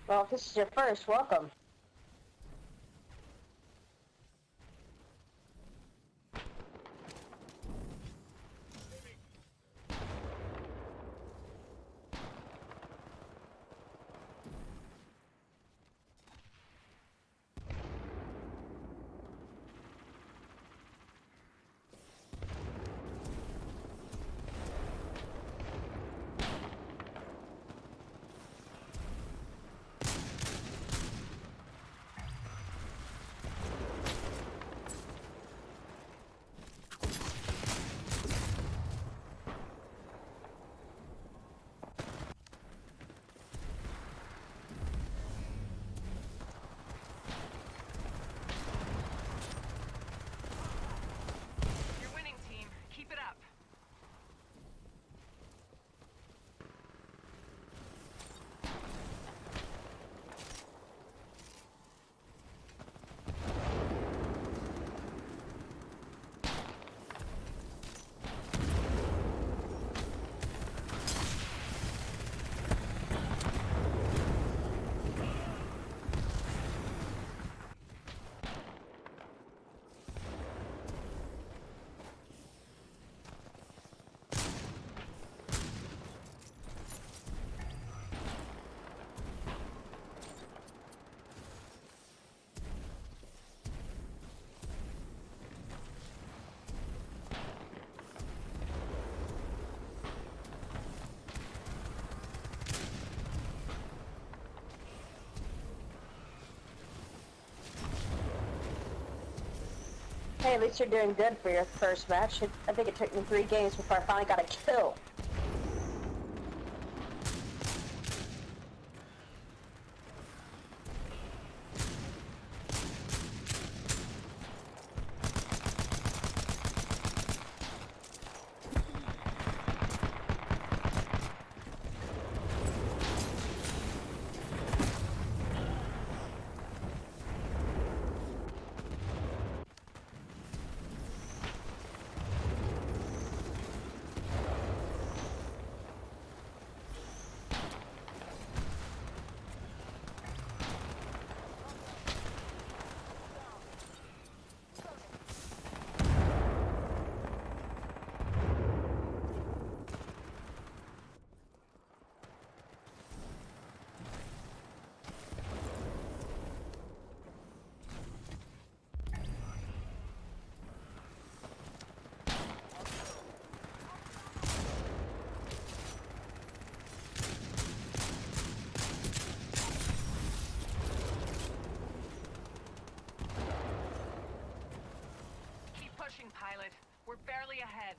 Well, if this is your first, welcome. You're winning, team. Keep it up. Hey, at least you're doing good for your first match. I think it took me 3 games before I finally got a kill. Pushing, pilot. We're barely ahead.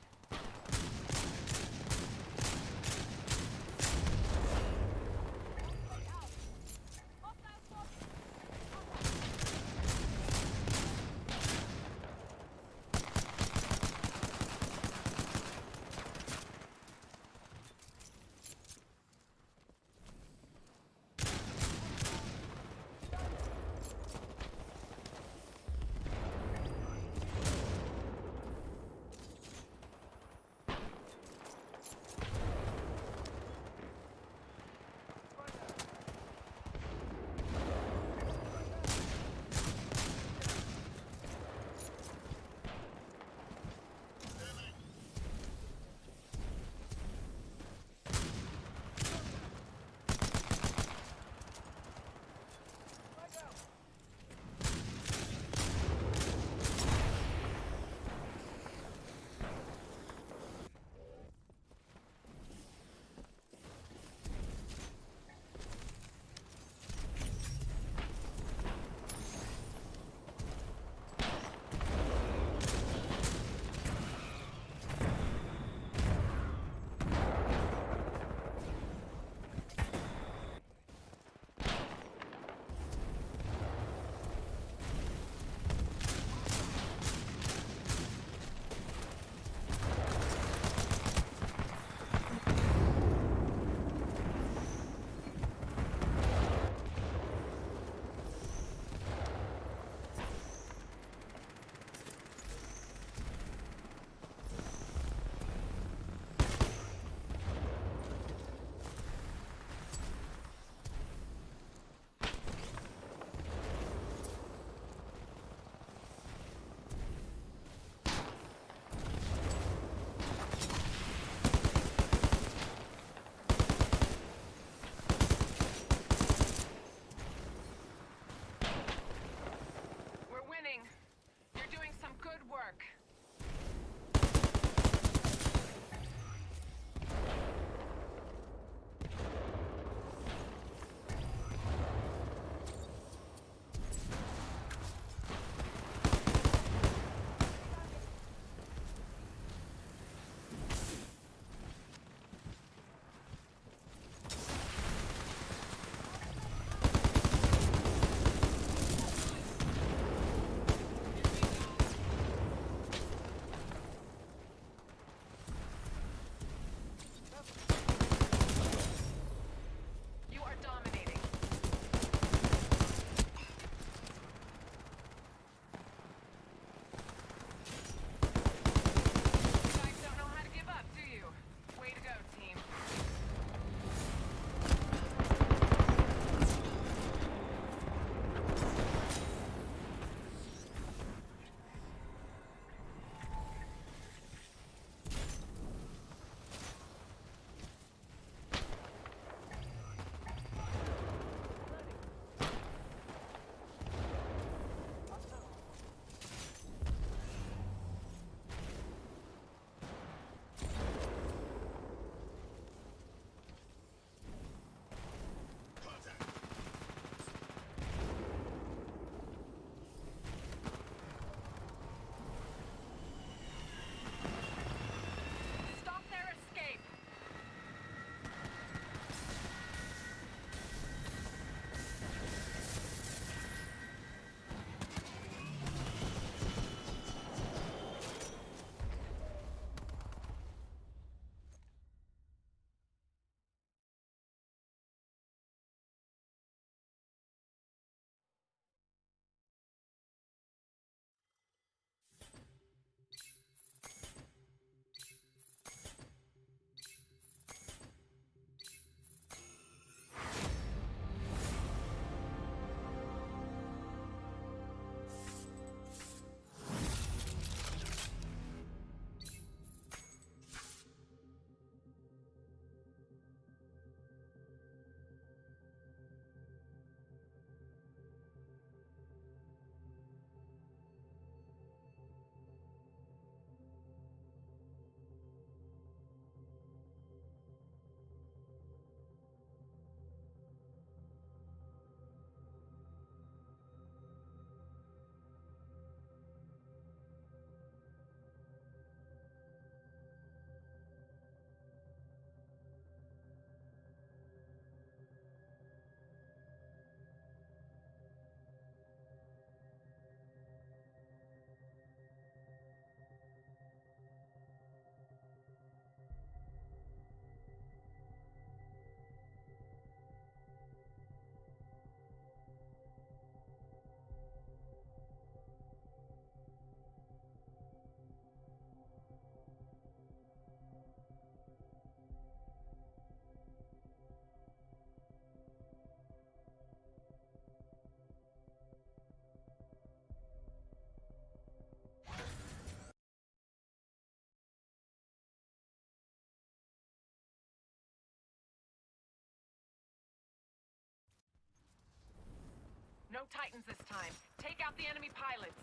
No Titans this time. Take out the enemy pilots.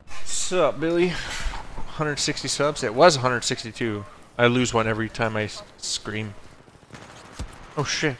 What's up, Billy? 160 subs? It was 162. I lose one every time I scream. Oh shit.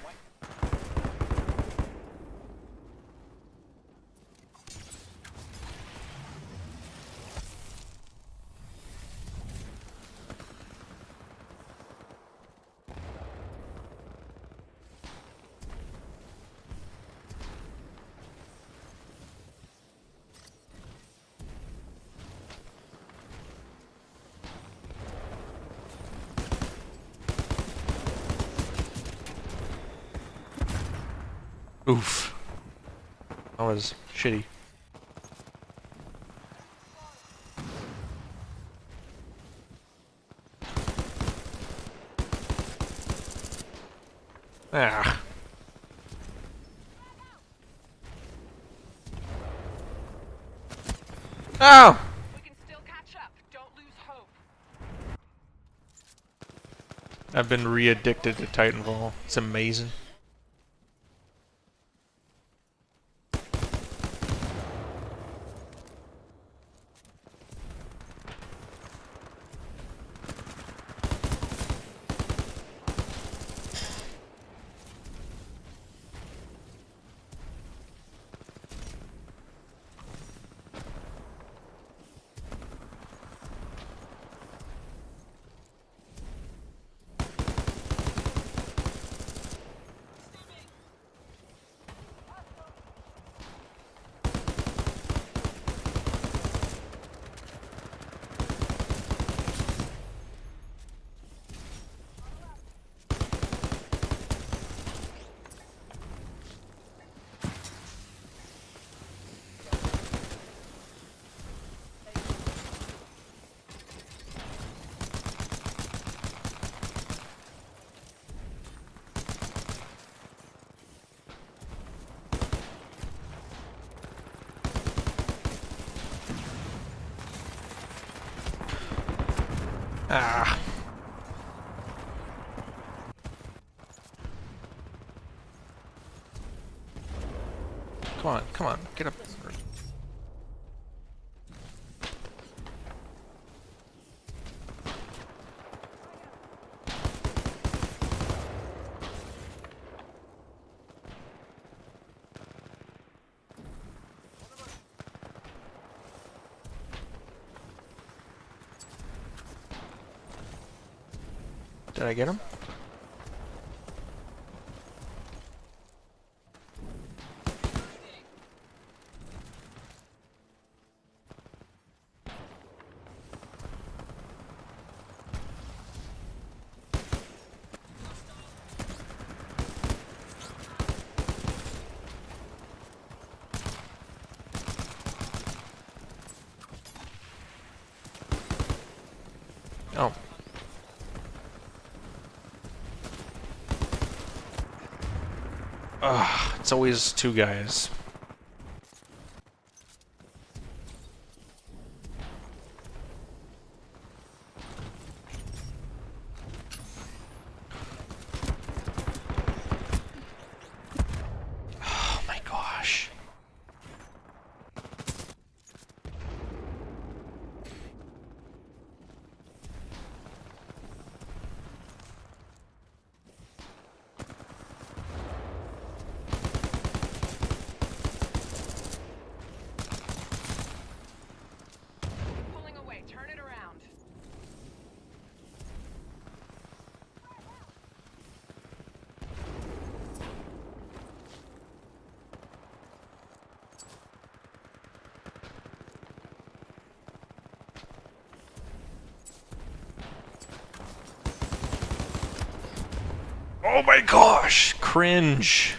Oof. That was shitty. Ah. Oh! We can still catch up. Don't lose hope. I've been re-addicted to Titanfall. It's amazing. Ah. Come on, get up. Did I get him? Oh. Ugh, it's always two guys. Oh my gosh. Pulling away. Turn it around. Oh my gosh! Cringe.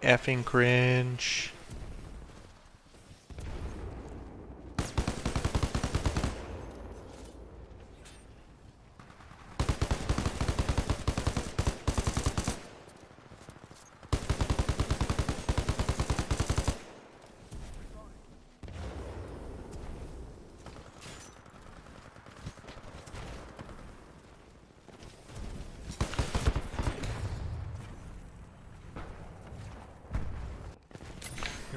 Effing cringe.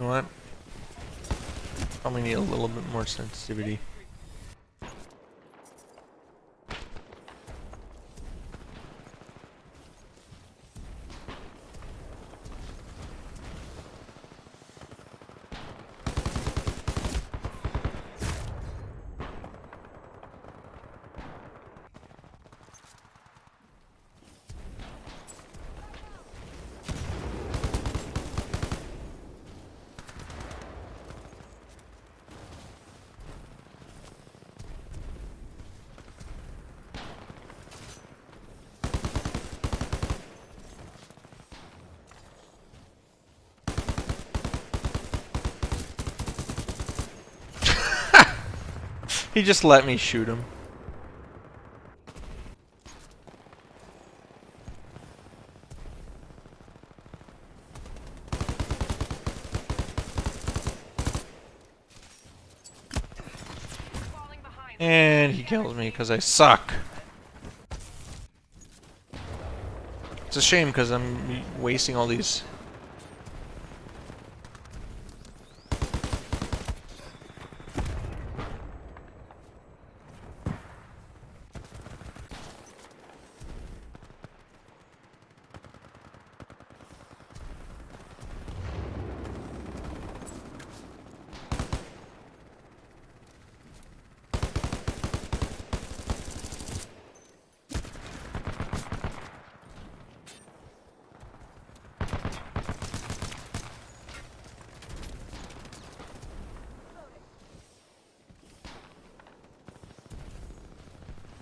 know what? Probably need a little bit more sensitivity. He just let me shoot him. Falling behind. And he kills me because I suck. It's a shame because I'm wasting all these.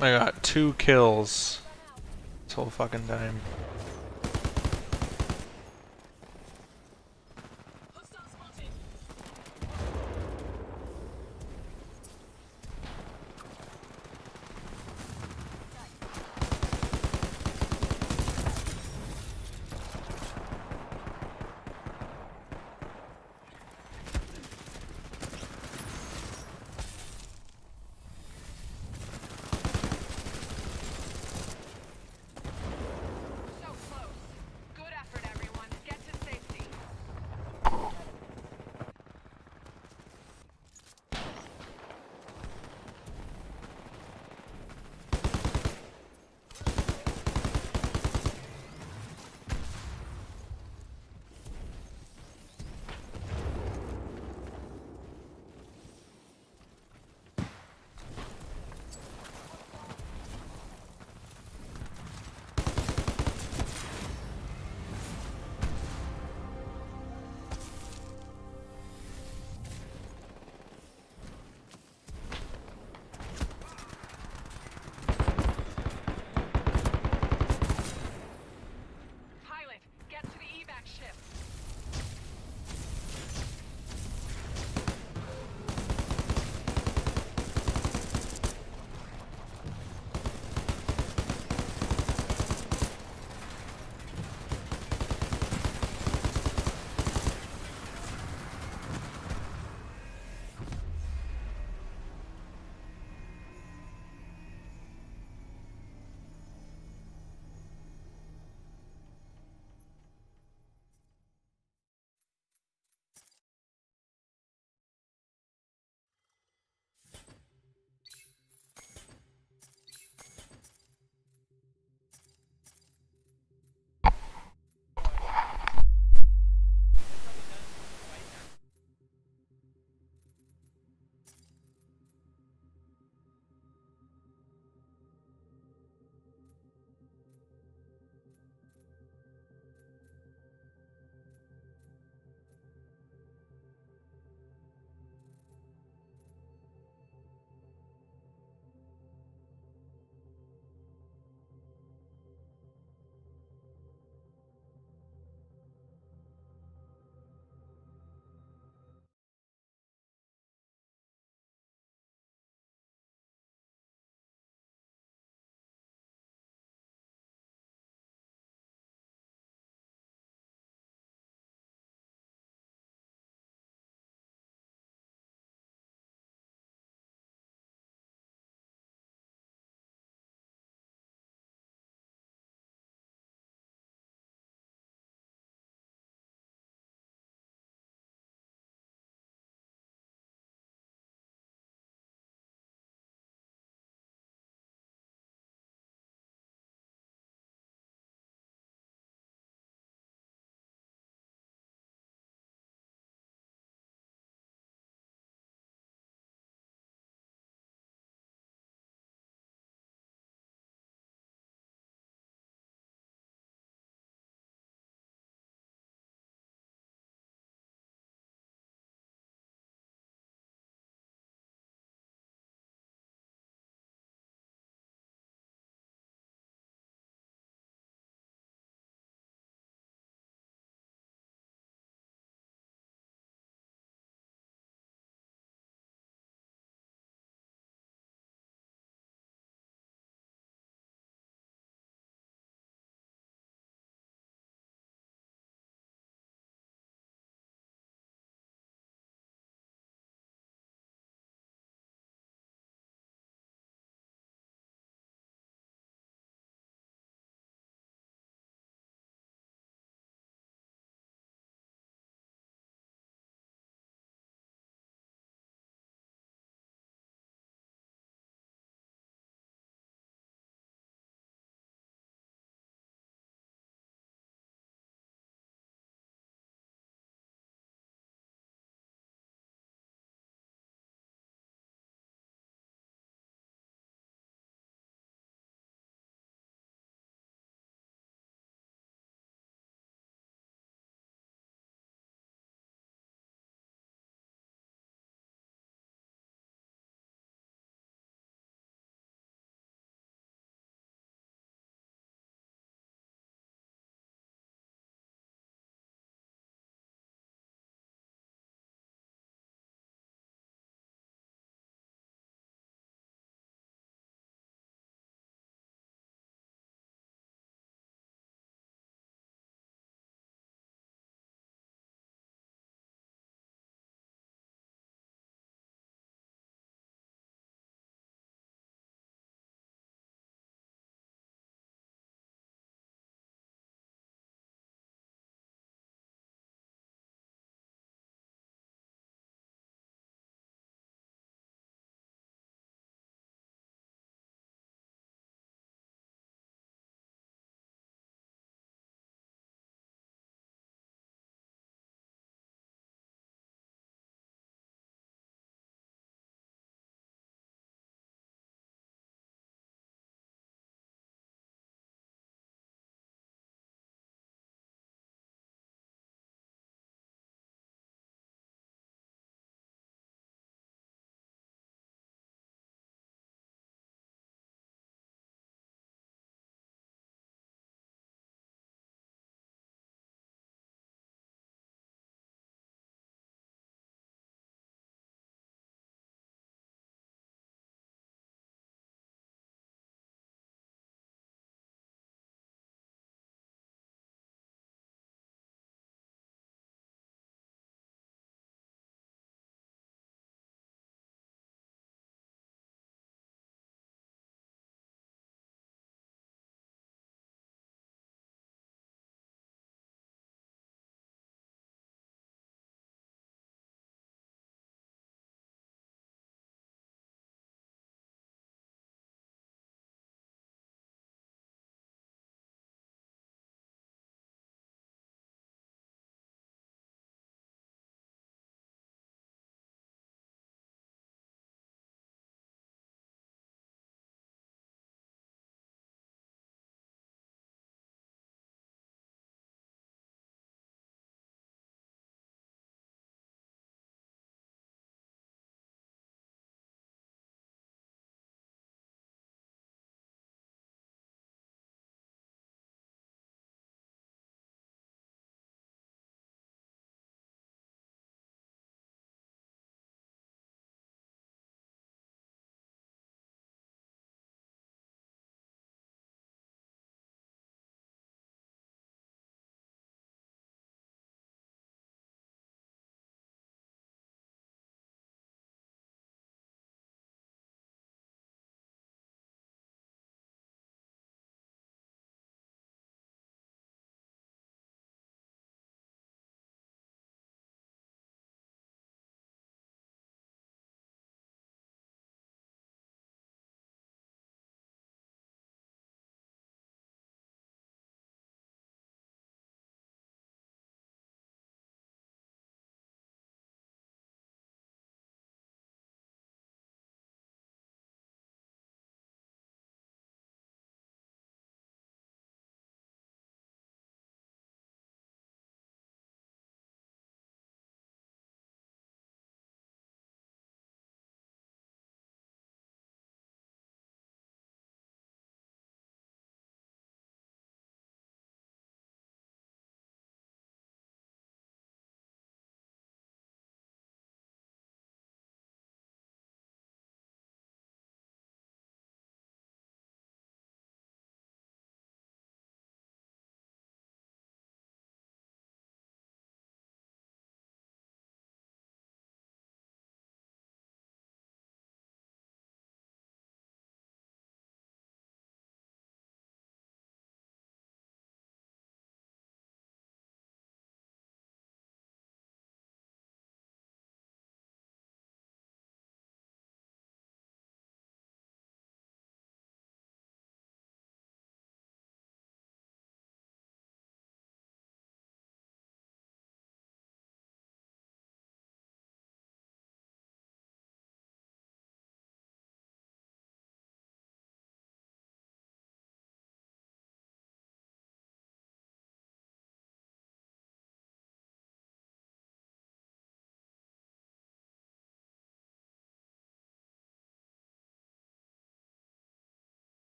I got 2 kills this whole fucking time.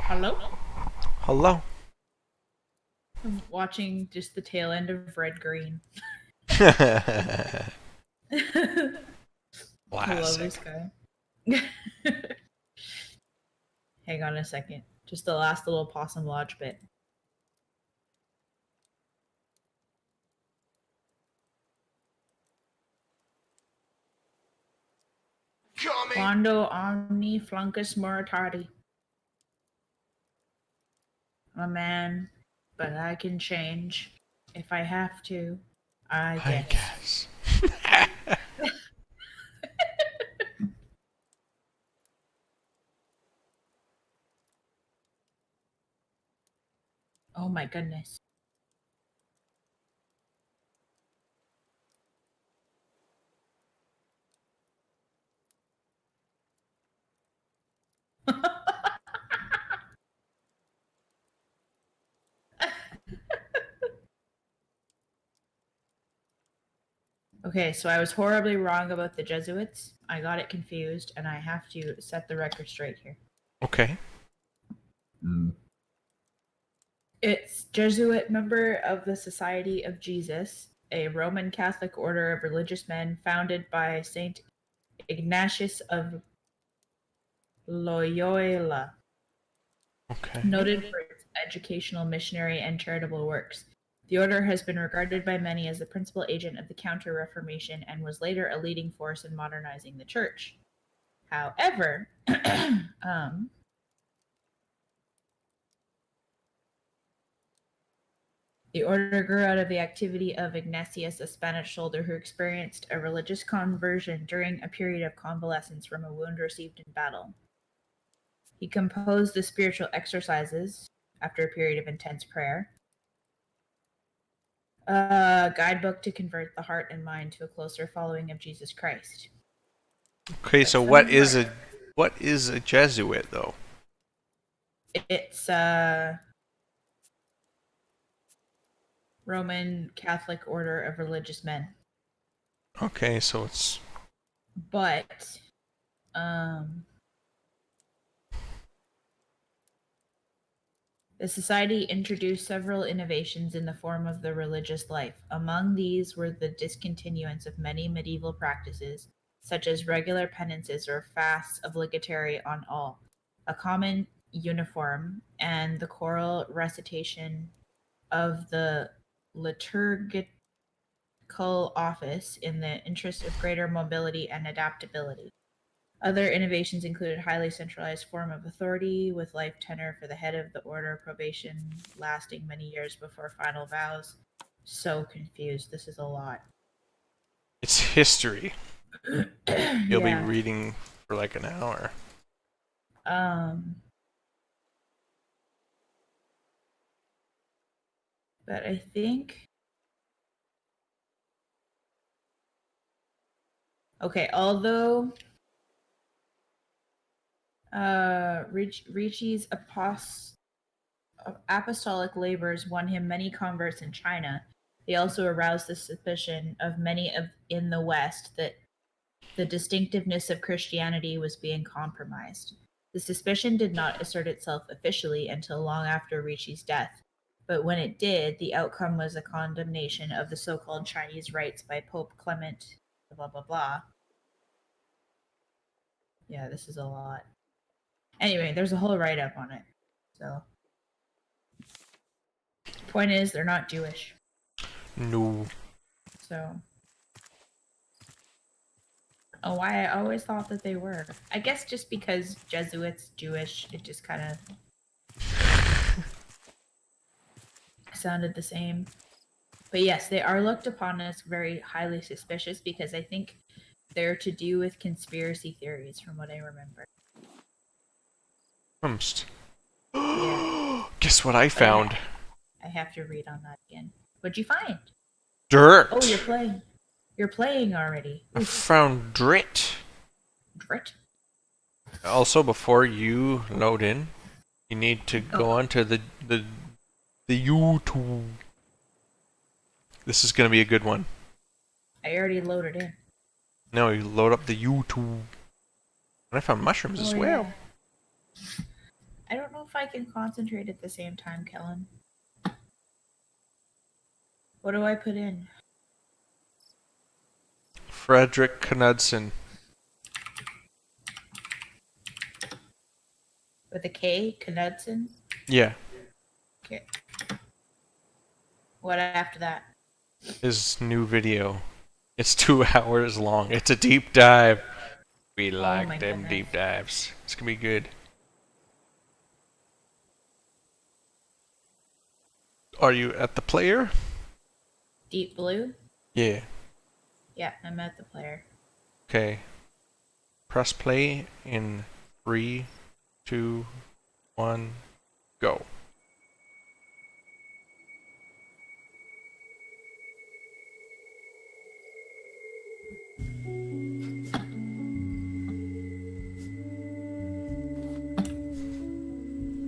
Hello? Hello. I'm watching just the tail end of Red Green. I love this Classic. guy. Hang on a second. Just the last little Possum Lodge bit. Quando omni fluncus moritari. I'm a man, but I can change. If I have to, I I guess. guess. Oh my goodness. Okay, so I was horribly wrong about the Jesuits. I got it confused, and I have to set the record straight here. Okay. It's Jesuit member of the Society of Jesus, a Roman Catholic order of religious men founded by Saint Ignatius of Loyola, Okay. noted for its educational, missionary, and charitable works. The order has been regarded by many as the principal agent of the Counter-Reformation and was later a leading force in modernizing the church. However, the order grew out of the activity of Ignatius, a Spanish soldier who experienced a religious conversion during a period of convalescence from a wound received in battle. He composed the spiritual exercises after a period of intense prayer, a guidebook to convert the heart and mind to a closer following of Jesus Christ. Okay, so what is a Jesuit though? It's Roman Catholic order of religious men. Okay, so it's But the society introduced several innovations in the form of the religious life. Among these were the discontinuance of many medieval practices, such as regular penances or fasts obligatory on all, a common uniform, and the choral recitation of the liturgical office in the interest of greater mobility and adaptability. Other innovations included highly centralized form of authority with life tenure for the head of the order, probation lasting many years before final vows. So confused. This is a lot. it's history. You'll be Yeah. reading for like an hour. But I think okay, although Ricci's apostolic labors won him many converts in China, they also aroused the suspicion of many in the West that the distinctiveness of Christianity was being compromised. The suspicion did not assert itself officially until long after Ricci's death, but when it did, the outcome was a condemnation of the so-called Chinese rites by Pope Clement, blah, blah, blah. Yeah, this is a lot. Anyway, there's a whole write-up on it. So, point is, they're not Jewish. No. So, oh, why I always thought that they were. I guess just because Jesuits, Jewish, it just kind of sounded the same. But yes, they are looked upon as very highly suspicious because I think they're to do with conspiracy theories, from what I remember. Yeah. Guess what I found? I have to read on that again. What'd you find? Dirt. Oh, you're playing. You're playing already. I found Drit. Drit? Also, before you load in, you need to go onto the YouTube. This is gonna be a good one. I already loaded in. No, you load up the YouTube. And I found mushrooms as well. Yeah. I don't know if I can concentrate at the same time, Kellen. What do I put in? Frederick Knudsen. With a K? Knudsen? Yeah, Okay. What after that? his new video. It's 2 hours long. It's a deep dive. We my like them goodness. deep dives. It's gonna be good. Are you at the player? Deep Blue? Yeah. Yeah, I'm at the player. Okay. Press play in 3, 2, 1, go.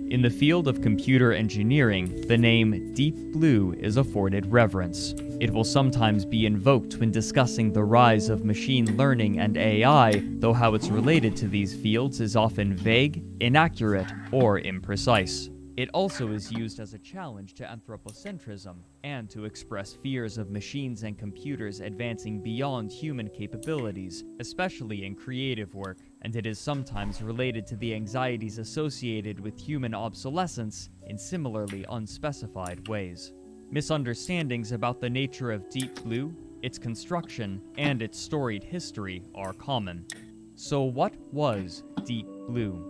In the field of computer engineering, the name Deep Blue is afforded reverence. It will sometimes be invoked when discussing the rise of machine learning and AI, though how it's related to these fields is often vague, inaccurate, or imprecise. It also is used as a challenge to anthropocentrism and to express fears of machines and computers advancing beyond human capabilities, especially in creative work, and it is sometimes related to the anxieties associated with human obsolescence in similarly unspecified ways. Misunderstandings about the nature of Deep Blue, its construction, and its storied history are common. So what was Deep Blue?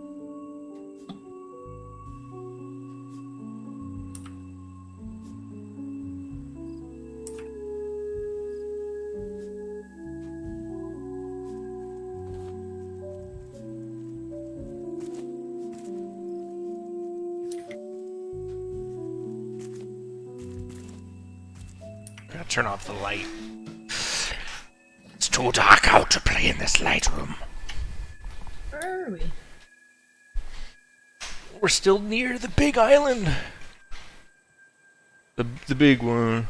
Gotta turn off the light. It's too dark out to play in this light room. Where are we? We're still near the big island. The big one.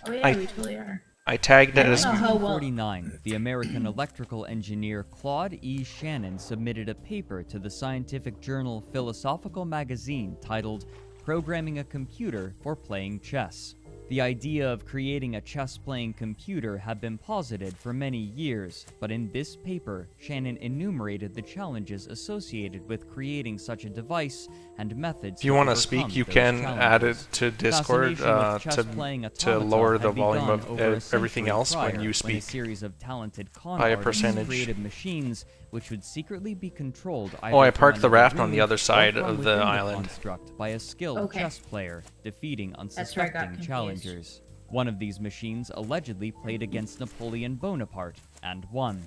Oh yeah, I- we totally are. I tagged it I as don't know how well. 1949, the American electrical engineer Claude E. Shannon submitted a paper to the scientific journal Philosophical Magazine titled Programming a Computer for Playing Chess. The idea of creating a chess-playing computer had been posited for many years, but in this paper, Shannon enumerated the challenges associated with creating such a device and methods. If you want to speak, you can add it to Discord to lower the volume of everything else when you A speak series of talented con by a artists percentage. created machines which would secretly be controlled Oh, I either from parked the another raft on room the other or side from of the within island. construct by a skilled Okay. chess player, defeating where I got unsuspecting confused. challengers. One of these machines allegedly played against Napoleon Bonaparte and won.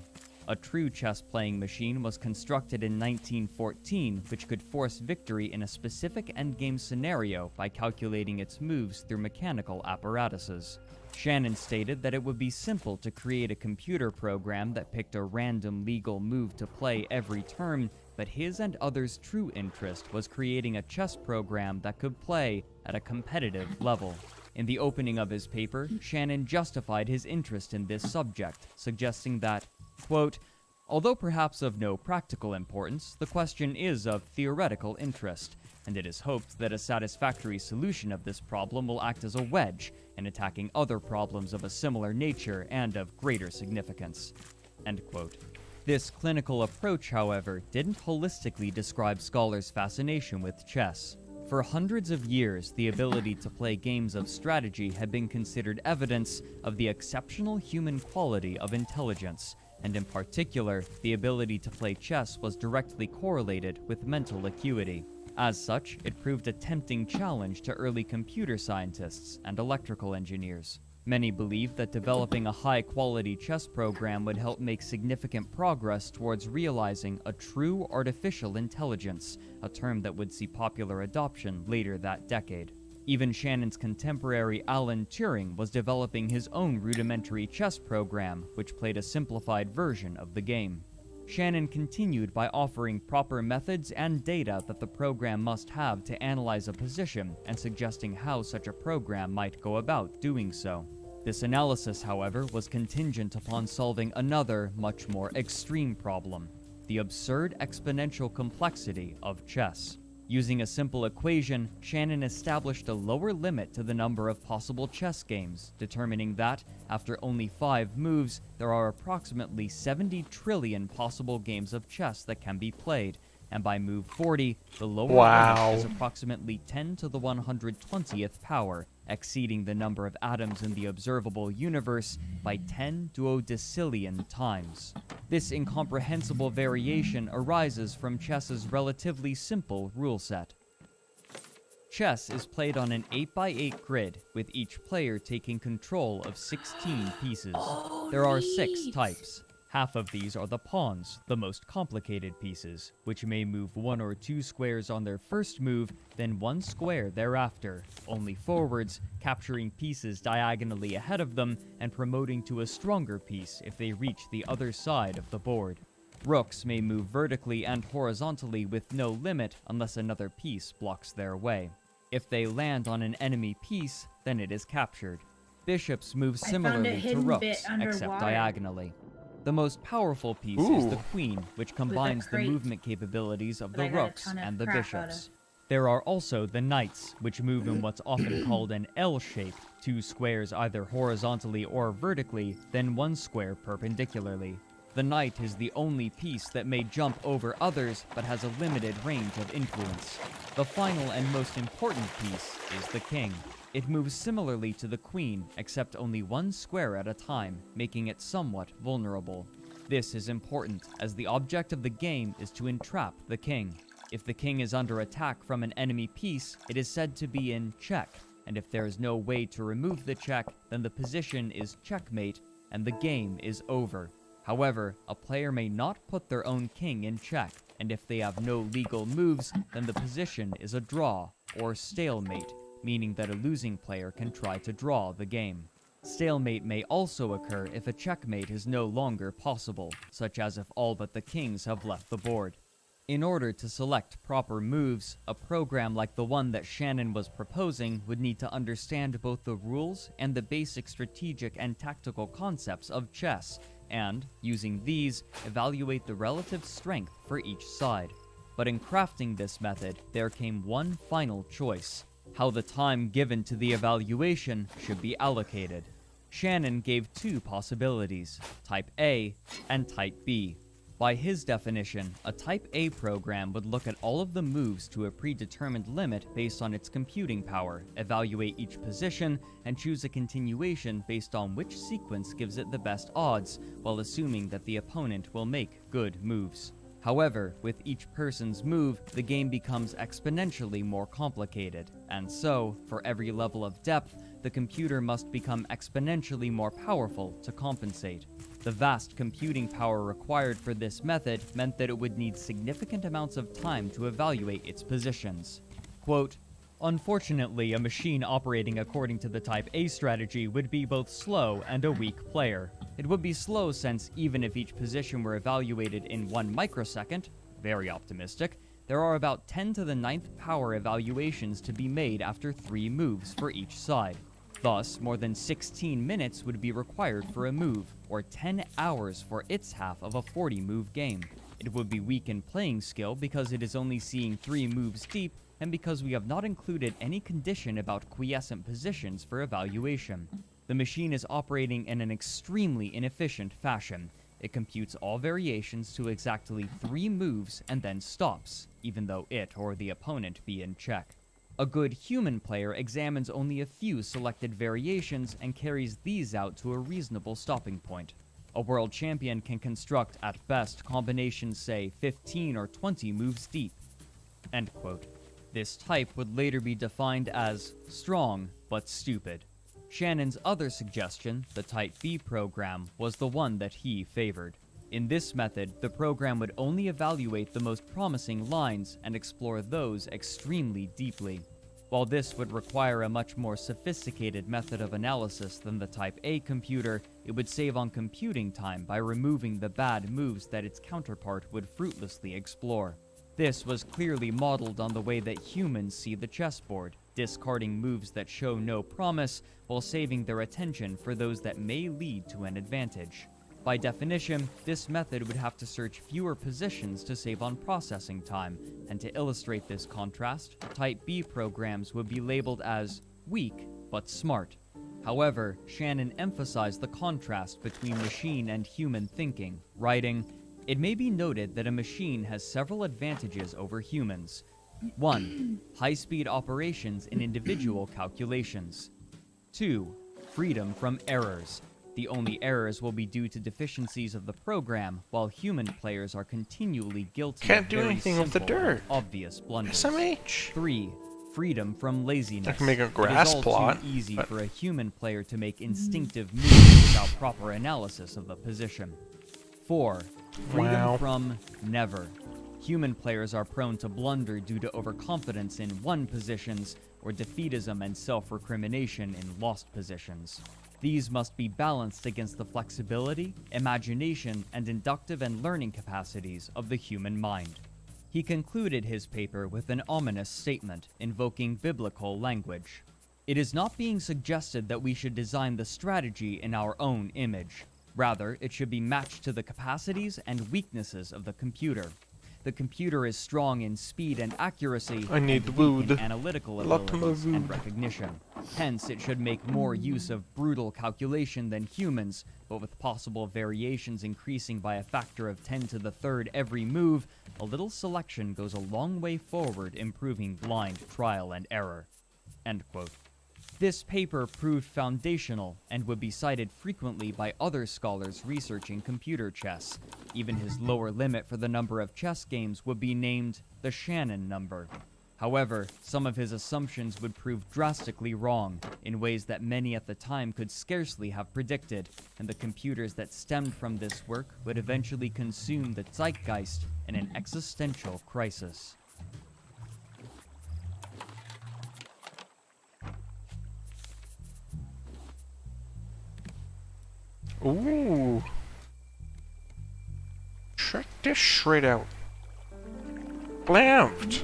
A true chess-playing machine was constructed in 1914, which could force victory in a specific endgame scenario by calculating its moves through mechanical apparatuses. Shannon stated that it would be simple to create a computer program that picked a random legal move to play every turn, but his and others' true interest was creating a chess program that could play at a competitive level. In the opening of his paper, Shannon justified his interest in this subject, suggesting that, quote, although perhaps of no practical importance, the question is of theoretical interest, and it is hoped that a satisfactory solution of this problem will act as a wedge in attacking other problems of a similar nature and of greater significance. End quote. This clinical approach, however, didn't holistically describe scholars' fascination with chess. For hundreds of years, the ability to play games of strategy had been considered evidence of the exceptional human quality of intelligence, and in particular, the ability to play chess was directly correlated with mental acuity. As such, it proved a tempting challenge to early computer scientists and electrical engineers. Many believed that developing a high-quality chess program would help make significant progress towards realizing a true artificial intelligence, a term that would see popular adoption later that decade. Even Shannon's contemporary Alan Turing was developing his own rudimentary chess program, which played a simplified version of the game. Shannon continued by offering proper methods and data that the program must have to analyze a position, and suggesting how such a program might go about doing so. This analysis, however, was contingent upon solving another, much more extreme problem. the absurd exponential complexity of chess. Using a simple equation, Shannon established a lower limit to the number of possible chess games, determining that, after only 5 moves, there are approximately 70 trillion possible games of chess that can be played, and by move 40, the lower Wow. limit is approximately 10 to the 120th power, exceeding the number of atoms in the observable universe by 10 duodecillion times. This incomprehensible variation arises from chess's relatively simple rule set. Chess is played on an 8x8 grid, with each player taking control of 16 pieces. There are 6 types. Half of these are the pawns, the most complicated pieces, which may move 1 or 2 squares on their first move, then 1 square thereafter, only forwards, capturing pieces diagonally ahead of them and promoting to a stronger piece if they reach the other side of the board. Rooks may move vertically and horizontally with no limit unless another piece blocks their way. If they land on an enemy piece, then it is captured. Bishops move similarly to rooks, except diagonally. The most powerful piece is the queen, which combines the movement capabilities of the rooks and the bishops. There are also the knights, which move in what's often called an L shape, 2 squares either horizontally or vertically, then 1 square perpendicularly. The knight is the only piece that may jump over others, but has a limited range of influence. The final and most important piece is the king. It moves similarly to the queen, except only 1 square at a time, making it somewhat vulnerable. This is important, as the object of the game is to entrap the king. If the king is under attack from an enemy piece, it is said to be in check, and if there is no way to remove the check, then the position is checkmate, and the game is over. However, a player may not put their own king in check, and if they have no legal moves, then the position is a draw, or stalemate, meaning that a losing player can try to draw the game. Stalemate may also occur if a checkmate is no longer possible, such as if all but the kings have left the board. In order to select proper moves, a program like the one that Shannon was proposing would need to understand both the rules and the basic strategic and tactical concepts of chess, and, using these, evaluate the relative strength for each side. But in crafting this method, there came one final choice: how the time given to the evaluation should be allocated. Shannon gave 2 possibilities, Type A and Type B. By his definition, a Type A program would look at all of the moves to a predetermined limit based on its computing power, evaluate each position, and choose a continuation based on which sequence gives it the best odds, while assuming that the opponent will make good moves. However, with each person's move, the game becomes exponentially more complicated, and so, for every level of depth, the computer must become exponentially more powerful to compensate. The vast computing power required for this method meant that it would need significant amounts of time to evaluate its positions. Quote, "Unfortunately, a machine operating according to the Type A strategy would be both slow and a weak player. It would be slow since even if each position were evaluated in 1 microsecond, very optimistic, there are about 10 to the 9th power evaluations to be made after 3 moves for each side. Thus, more than 16 minutes would be required for a move, or 10 hours for its half of a 40-move game. It would be weak in playing skill because it is only seeing 3 moves deep, and because we have not included any condition about quiescent positions for evaluation. The machine is operating in an extremely inefficient fashion. It computes all variations to exactly 3 moves and then stops, even though it or the opponent be in check. A good human player examines only a few selected variations and carries these out to a reasonable stopping point. A world champion can construct, at best, combinations say 15 or 20 moves deep." End quote. This type would later be defined as strong but stupid. Shannon's other suggestion, the Type B program, was the one that he favored. In this method, the program would only evaluate the most promising lines and explore those extremely deeply. While this would require a much more sophisticated method of analysis than the Type A computer, it would save on computing time by removing the bad moves that its counterpart would fruitlessly explore. This was clearly modeled on the way that humans see the chessboard, discarding moves that show no promise while saving their attention for those that may lead to an advantage. By definition, this method would have to search fewer positions to save on processing time, and to illustrate this contrast, Type B programs would be labeled as weak but smart. However, Shannon emphasized the contrast between machine and human thinking, writing, "It may be noted that a machine has several advantages over humans. 1. High-speed operations in individual calculations. 2. Freedom from errors. The only errors will be due to deficiencies of the program, while human players are continually guilty Can't of do very anything with the simple and dirt. obvious blunders. SMH. 3. Freedom from laziness. I can make a grass it is all plot, too easy but- for a human player to make instinctive moves without proper analysis of the position. 4. Freedom Wow. from never. Human players are prone to blunder due to overconfidence in won positions or defeatism and self-recrimination in lost positions. These must be balanced against the flexibility, imagination, and inductive and learning capacities of the human mind. He concluded his paper with an ominous statement, invoking biblical language. It is not being suggested that we should design the strategy in our own image. Rather, it should be matched to the capacities and weaknesses of the computer. The computer is strong in speed and accuracy, I need and the weak in wood. analytical Lot of abilities and wood. recognition. Hence, it should make more use of brutal calculation than humans, but with possible variations increasing by a factor of 10 to the third every move, a little selection goes a long way forward, improving blind trial and error." End quote. This paper proved foundational and would be cited frequently by other scholars researching computer chess. Even his lower limit for the number of chess games would be named the Shannon number. However, some of his assumptions would prove drastically wrong, in ways that many at the time could scarcely have predicted, and the computers that stemmed from this work would eventually consume the zeitgeist in an existential crisis. Ooh. Check this shit out. Blamped.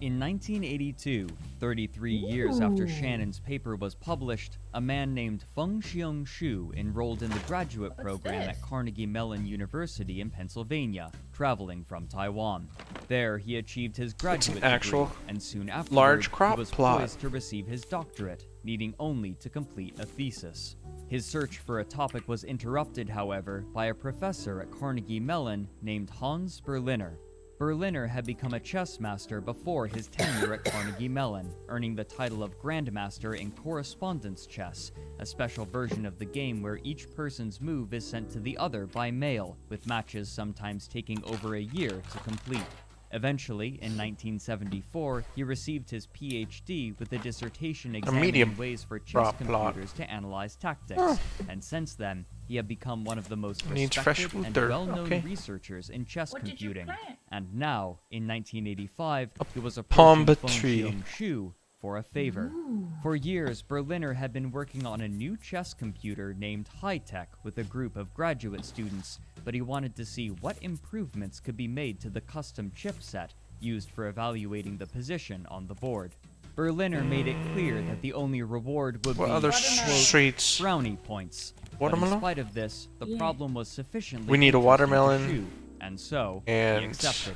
In 1982, 33 years after Shannon's paper was published, a man named Feng-Xiong Xu enrolled in the graduate program this? at Carnegie Mellon University in Pennsylvania, traveling from Taiwan. There, he achieved his graduate actual degree, and soon afterward, large crop he was plot. poised to receive his doctorate, needing only to complete a thesis. His search for a topic was interrupted, however, by a professor at Carnegie Mellon named Hans Berliner. Berliner had become a chess master before his tenure at Carnegie Mellon, earning the title of Grandmaster in correspondence chess, a special version of the game where each person's move is sent to the other by mail, with matches sometimes taking over a year to complete. Eventually, in 1974, he received his PhD with a dissertation examining medium ways for chess drop plot. computers to analyze tactics, and since then, he had become one of the most Needs fresh respected and filter. well-known Okay. researchers in chess What did you computing. plant? And now, in 1985, he was palm approaching tree. Feng-Xiong Xu for a favor. For years, Berliner had been working on a new chess computer named High-Tech with a group of graduate students, but he wanted to see what improvements could be made to the custom chipset used for evaluating the position on the board. Berliner made it clear that the only reward would What be other Watermelon. streets? brownie points. But Watermelon? in spite of this, the Yeah. problem was sufficiently We need a interesting to watermelon Xu, and so he and accepted.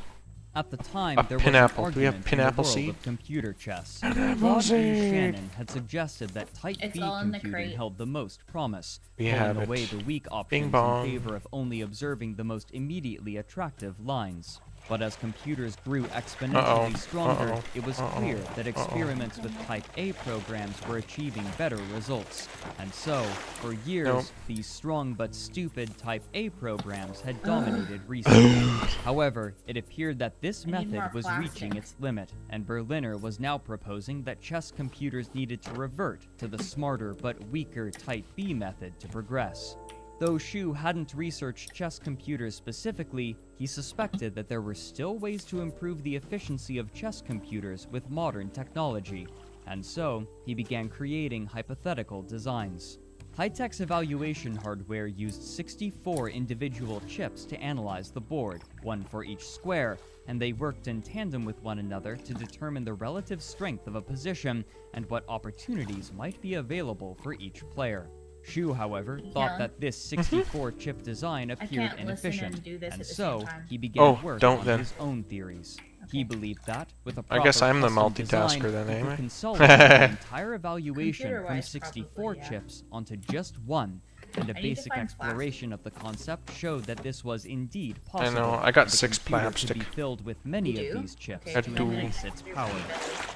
At the time, a there was pineapple. an Do we have argument in pineapple the world seed? of computer chess. Pineapple Claude E. seed. Shannon had suggested that Type It's B all in the computing crate. held the most promise, We pulling have away it. the weak options in bong. favor of only observing the most immediately attractive lines. But as computers grew exponentially stronger, it was clear that experiments with Type A programs were achieving better results. And so, for years, Nope. these strong but stupid Type A programs had dominated research. However, it appeared that this I need method more was reaching plastic. its limit, and Berliner was now proposing that chess computers needed to revert to the smarter but weaker Type B method to progress. Though Xu hadn't researched chess computers specifically, he suspected that there were still ways to improve the efficiency of chess computers with modern technology, and so he began creating hypothetical designs. High-tech's evaluation hardware used 64 individual chips to analyze the board, one for each square, and they worked in tandem with one another to determine the relative strength of a position and what opportunities might be available for each player. Shu, however, thought that this 64-chip design appeared inefficient, and so he began work on his own theories. He believed that, with a proper I guess I'm the custom multitasker design, then, he ain't could I? consolidate the entire evaluation from Computer-wise, 64 probably, yeah. chips onto just one, and a I need to basic find exploration of the concept showed that this was indeed I possible. know, I got The 6 computer plap could stick. be filled with many You of do? these chips Okay, to I do. increase its power.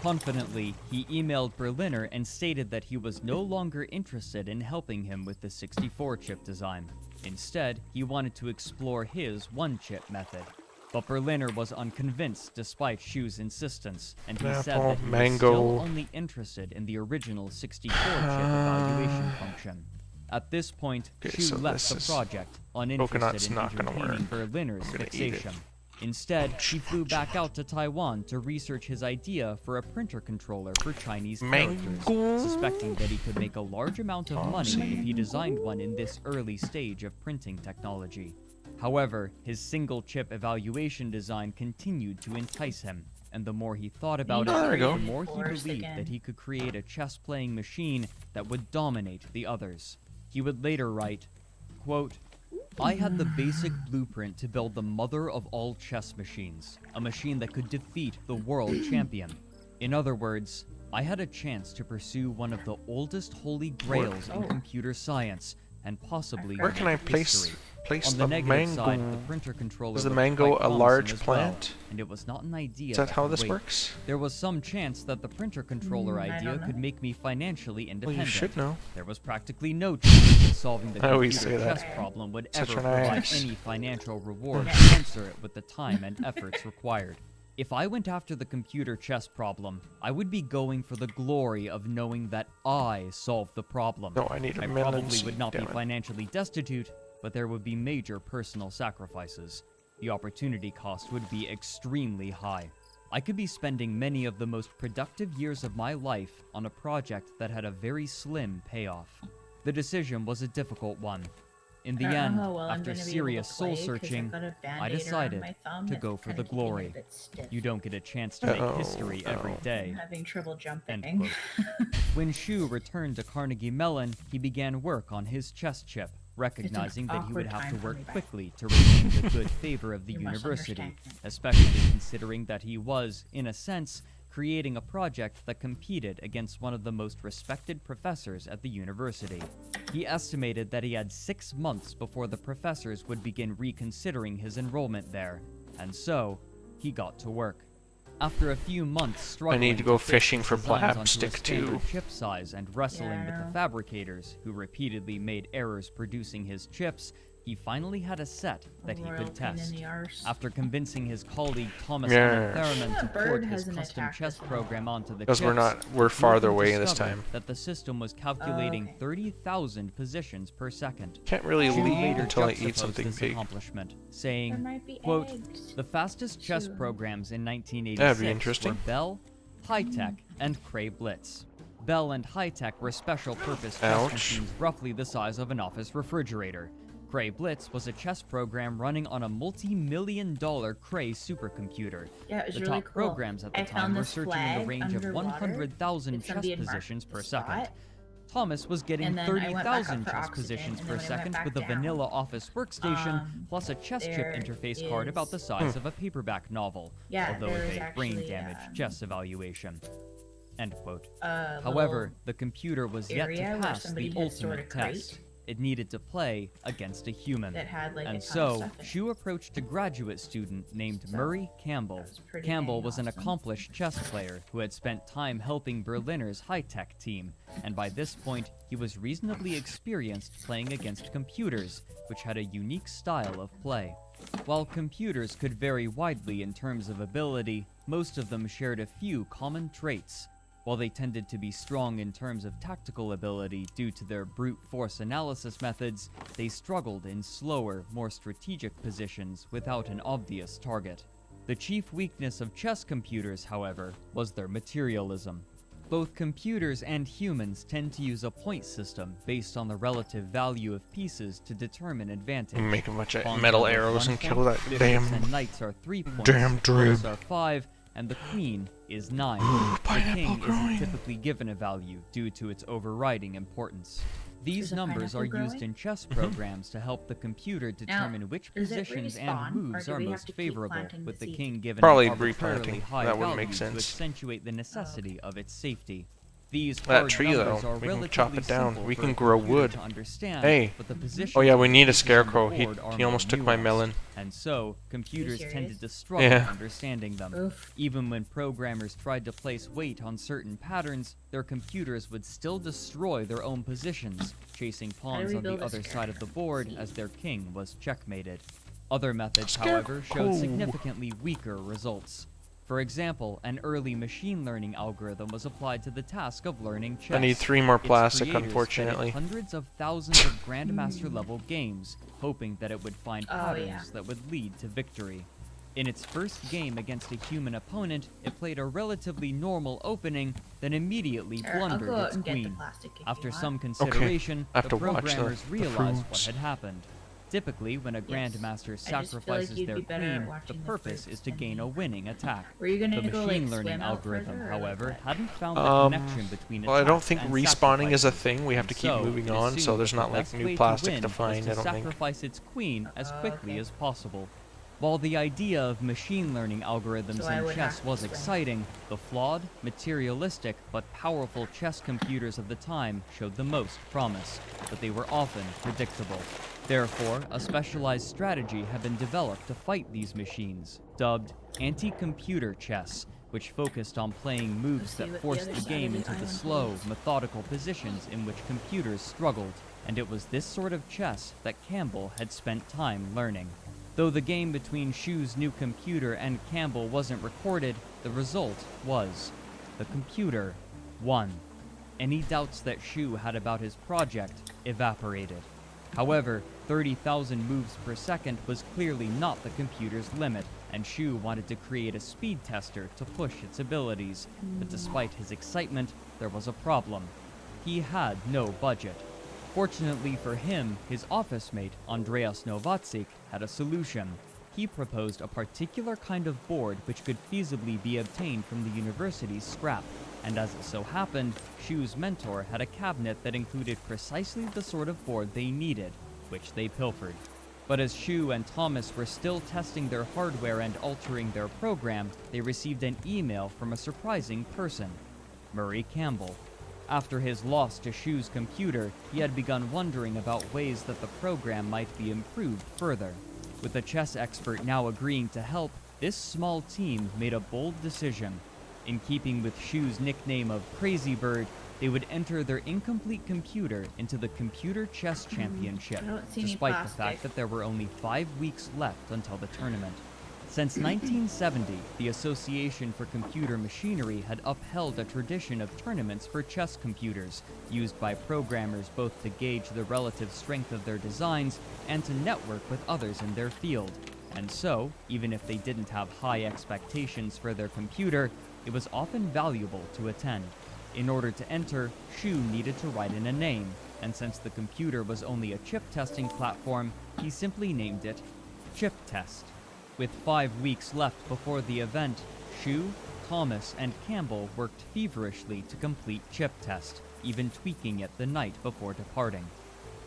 Confidently, he emailed Berliner and stated that he was no longer interested in helping him with the 64-chip design. Instead, he wanted to explore his one-chip method. But Berliner was unconvinced despite Shu's insistence, and he said Apple, that he was mango. still only interested in the original 64-chip evaluation function. At this point, Okay, Shu so left this the is- project, coconut's uninterested in not gonna entertaining work. Berliner's I'm gonna eat it. fixation. Instead, he flew back out to Taiwan to research his idea for a printer controller for Chinese characters, Mango. suspecting that he could make a large amount of money if he designed one in this early stage of printing technology. However, his single-chip evaluation design continued to entice him, and the more he thought about Oh, there we it, go. the more he Force believed again. that he could create a chess-playing machine that would dominate the others. He would later write, quote, "I had the basic blueprint to build the mother of all chess machines, a machine that could defeat the world champion. In other words, I had a chance to pursue one of the oldest holy grails in computer science, and possibly Where can I make place history." place On the the negative side, the mango? printer controller Is the looked mango quite a promising large as well, plant? and it was not an idea Is that how could this wait. works? There was some chance that the printer controller I idea don't could know. make me financially Well, independent. you should know. There was practically no chance that solving the I always computer say that. chess problem would Such ever an provide ass. any financial reward Yeah. commensurate with the time and efforts required. If I went after the computer chess problem, I would be going for the glory of knowing that I solved the problem. No, I need a I melon probably seed, would not be damn it. financially destitute, but there would be major personal sacrifices. The opportunity cost would be extremely high. I could be spending many of the most productive years of my life on a project that had a very slim payoff. The decision was a difficult one. In the I don't end, know how well I'm after gonna be able to serious play, 'cause I've soul-searching, got a I Band-Aid around decided my thumb to that's go for kinda the keeping it a glory. bit stiff. You don't get a chance to make Uh-oh, history every uh-oh. I'm day. having trouble End jumping. quote. When Shu returned to Carnegie Mellon, he began work on his chess chip, recognizing that he would awkward have to time for work me, but- quickly to regain the good favor of the You must university, understand. especially considering that he was, in a sense, creating a project that competed against one of the most respected professors at the university. He estimated that he had 6 months before the professors would begin reconsidering his enrollment there, and so he got to work. After a few months struggling need to go fix fishing his for designs onto a plastic, standard too. chip size and wrestling with Yeah. the fabricators who repeatedly made errors producing his chips, he finally had a set that he Royal could pain in test. the arse. After convincing his colleague Thomas Yes. Thurman to That bird port his hasn't custom attacked chess us. program onto the Because chips, we're farther Newton away this discovered time. that the system was calculating okay. 30,000 positions per second. Can't really Shu leave later until I eat juxtaposed something this big. accomplishment, There saying, might be quote, eggs. "The fastest chess Sure. programs in 1986 That'd be interesting. were Bell, High-Tech, and Cray Blitz. Bell and High-Tech were special-purpose chess Ouch. machines roughly the size of an office refrigerator. Cray Blitz was a chess program running on a multi-million-dollar Cray supercomputer. Yeah, it was The really top cool. programs at the I time found were this searching in the flag range of underwater. 100,000 Did chess somebody mark positions per the second. spot? Thomas was getting And then I went back up 30,000 for chess oxygen, positions and per then when I went second back with a down, vanilla office workstation, plus a chess chip there interface card about the is- size of a paperback novel, Yeah, although there with is a brain actually, damaged chess evaluation. End quote. a However, little the computer was yet area to where pass somebody the had stored ultimate a crate test. It needed to play against a human. that had like a ton And of so, stuff in it. Shu approached a graduate student named So, Murray Campbell. that was pretty Campbell dang was an awesome. accomplished chess player who had spent time helping Berliner's high-tech team, and by this point, he was reasonably experienced playing against computers, which had a unique style of play. While computers could vary widely in terms of ability, most of them shared a few common traits. While they tended to be strong in terms of tactical ability due to their brute force analysis methods, they struggled in slower, more strategic positions without an obvious target. The chief weakness of chess computers, however, was their materialism. Both computers and humans tend to use a point system based on the relative value of pieces to determine advantage. Make a bunch of Pawns metal are worth arrows 1 and kill point, that bishops damn. and knights are 3 points, damn rooks drib. are 5, and the queen is 9. The Pineapple king growing. isn't typically given a value due to its overriding importance. These There's a numbers are pineapple used growing? in chess programs to help the computer determine which does it positions respawn, and moves or do are we have most to keep favorable, planting with the the seed? king given Probably an arbitrarily replanting. high That would value make to sense. accentuate the necessity of its safety. These That hard tree, though, numbers are we can relatively chop it down. simple We for can a grow computer wood. to understand, Hey. but the positions Oh yeah, of we the need a pieces on the scarecrow. board are He almost more took my nuanced, melon. and so computers serious? tended to struggle Yeah. understanding them. Oof. Even when programmers tried to place weight on certain patterns, their computers would still destroy their own positions, chasing pawns we on the build a other side of the board See. as their king was checkmated. Other methods, Scarecrow. however, showed significantly weaker results. For example, an early machine learning algorithm was applied to the task of learning chess. I need 3 more Its plastic, creators fed it unfortunately. hundreds of thousands of grandmaster level games, hoping that it would find Oh, patterns yeah. that would lead to victory. In its first game against a human opponent, it played a relatively normal opening, then immediately Sure, I'll blundered go out its and get the queen. plastic if you After want. some consideration, I have the to watch the programmers realized what fruits. had happened. Typically, when a Yes. grandmaster I just feel like sacrifices you'd their be better at queen, the watching the purpose fruits is to than gain me. a winning attack. Were you gonna The go machine like learning swim out algorithm, further, or however, what? hadn't found the connection between Well, I don't attacks think and respawning is a sacrifices, thing. We have and to keep so moving it on, assumed so there's that not the like best new way plastic win to was find, I don't think. sacrifice its queen as quickly okay. as possible. While the idea of machine learning algorithms So I in would chess have to was swim. exciting, the flawed, materialistic, but powerful chess computers of the time showed the most promise, but they were often predictable. Therefore, a specialized strategy had been developed to fight these machines, dubbed anti-computer chess, which focused on playing moves Let's see that what the forced other the side game of the into the island slow, holds. methodical positions in which computers struggled, and it was this sort of chess that Campbell had spent time learning. Though the game between Shu's new computer and Campbell wasn't recorded, the result was. The computer won. Any doubts that Shu had about his project evaporated. However, 30,000 moves per second was clearly not the computer's limit, and Shu wanted to create a speed tester to push its abilities. But despite his excitement, there was a problem. He had no budget. Fortunately for him, his office mate, Andreas Novatzik, had a solution. He proposed a particular kind of board which could feasibly be obtained from the university's scrap, and as it so happened, Shu's mentor had a cabinet that included precisely the sort of board they needed, which they pilfered. But as Shu and Thomas were still testing their hardware and altering their program, they received an email from a surprising person, Murray Campbell. After his loss to Shu's computer, he had begun wondering about ways that the program might be improved further. With the chess expert now agreeing to help, this small team made a bold decision. In keeping with Shu's nickname of Crazy Bird, they would enter their incomplete computer into the Computer Chess Championship, I don't see any despite the plastic. fact that there were only 5 weeks left until the tournament. Since 1970, the Association for Computer Machinery had upheld a tradition of tournaments for chess computers, used by programmers both to gauge the relative strength of their designs and to network with others in their field. And so, even if they didn't have high expectations for their computer, it was often valuable to attend. In order to enter, Shu needed to write in a name, and since the computer was only a chip testing platform, he simply named it Chip Test. With 5 weeks left before the event, Shu, Thomas, and Campbell worked feverishly to complete Chip Test, even tweaking it the night before departing.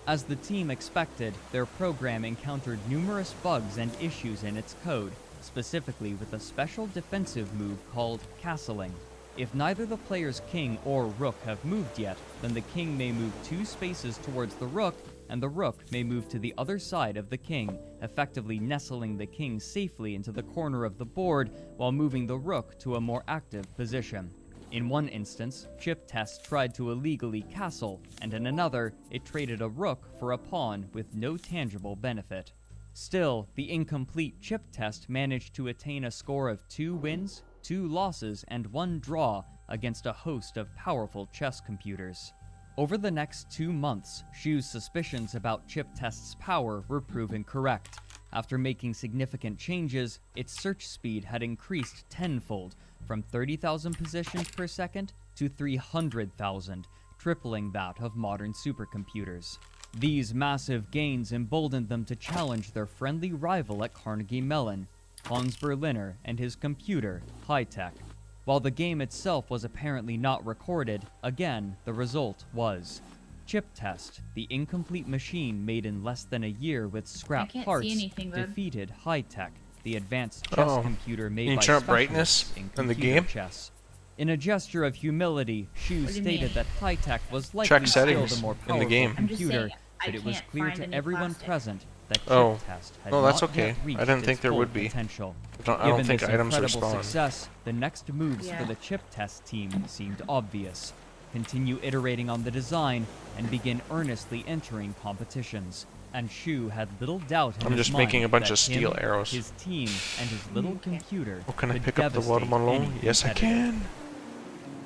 As the team expected, their program encountered numerous bugs and issues in its code, specifically with a special defensive move called castling. If neither the player's king or rook have moved yet, then the king may move 2 spaces towards the rook, and the rook may move to the other side of the king, effectively nestling the king safely into the corner of the board while moving the rook to a more active position. In one instance, Chip Test tried to illegally castle, and in another, it traded a rook for a pawn with no tangible benefit. Still, the incomplete Chip Test managed to attain a score of 2 wins, 2 losses, and 1 draw against a host of powerful chess computers. Over the next 2 months, Shu's suspicions about Chip Test's power were proven correct. After making significant changes, its search speed had increased tenfold, from 30,000 positions per second to 300,000, tripling that of modern supercomputers. These massive gains emboldened them to challenge their friendly rival at Carnegie Mellon, Hans Berliner, and his computer, High-Tech. While the game itself was apparently not recorded, again, the result was. Chip Test, the incomplete machine made in less than a year with scrap can't see parts, anything, bud. defeated High-Tech, the advanced chess computer made by turn up specialists brightness in in the computer game? chess. In a gesture of humility, Shu What do you stated mean? that High-Tech was likely Check still settings the more in the powerful game. I'm just computer, saying, I but it was can't clear find to any everyone plastic. present that Chip Oh. Test had Oh, that's not okay. yet reached I didn't think its there full would be. potential. I don't Given think this items incredible respawn. success, the next moves Yeah. for the Chip Test team seemed obvious. Continue iterating on the design and begin earnestly entering competitions. And Shu had little doubt in I'm his just mind making a bunch that of steel him, arrows. his team, and his little Okay. computer Oh, can I could pick up the devastate watermelon? any Yes, I competitor. can.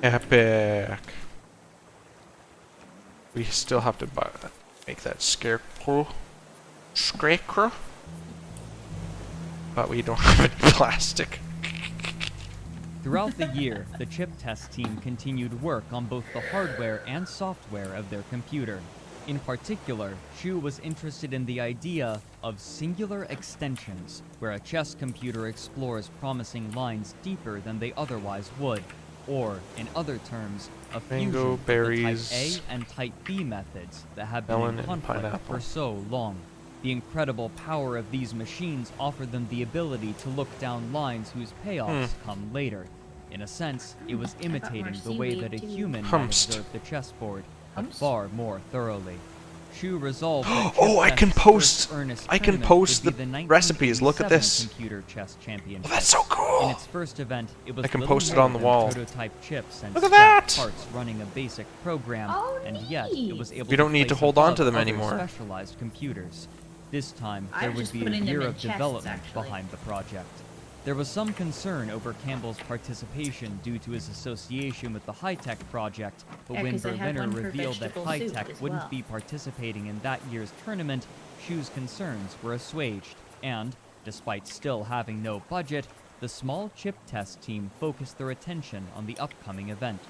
Epic. We still have to make that scarecrow. Scarecrow? But we don't have any plastic. Throughout the year, the Chip Test team continued work on both the hardware and software of their computer. In particular, Shu was interested in the idea of singular extensions, where a chess computer explores promising lines deeper than they otherwise would, or, in other terms, a fusion Mango, of the berries, Type A and Type B methods that have been melon, in and conflict pineapple. for so long. The incredible power of these machines offered them the ability to look down lines whose payoffs come later. In a sense, it was imitating the way that a seaweed, too. human might Humst. observe the chessboard, but Humst? far more thoroughly. Shu resolved that Oh, I Chip can Test's post- first earnest I can tournament post would be the 1987 recipes. Look at this. Computer Chess Championship. Oh, that's so cool. In its first event, it was I can little post it more on the than wall. prototype chips and Look at scrap that! parts running a basic program, Oh, and yet it was able We don't need place to hold on above to them other anymore. Specialized computers. This time, I there was would just be a putting them year in of chests, development actually. behind the project. There was some concern over Campbell's participation due to his association with the High-Tech project, but Yeah, when 'cause I had Berliner one for revealed that vegetable High-Tech soup as wouldn't well. be participating in that year's tournament, Shu's concerns were assuaged, and, despite still having no budget, the small Chip Test team focused their attention on the upcoming event.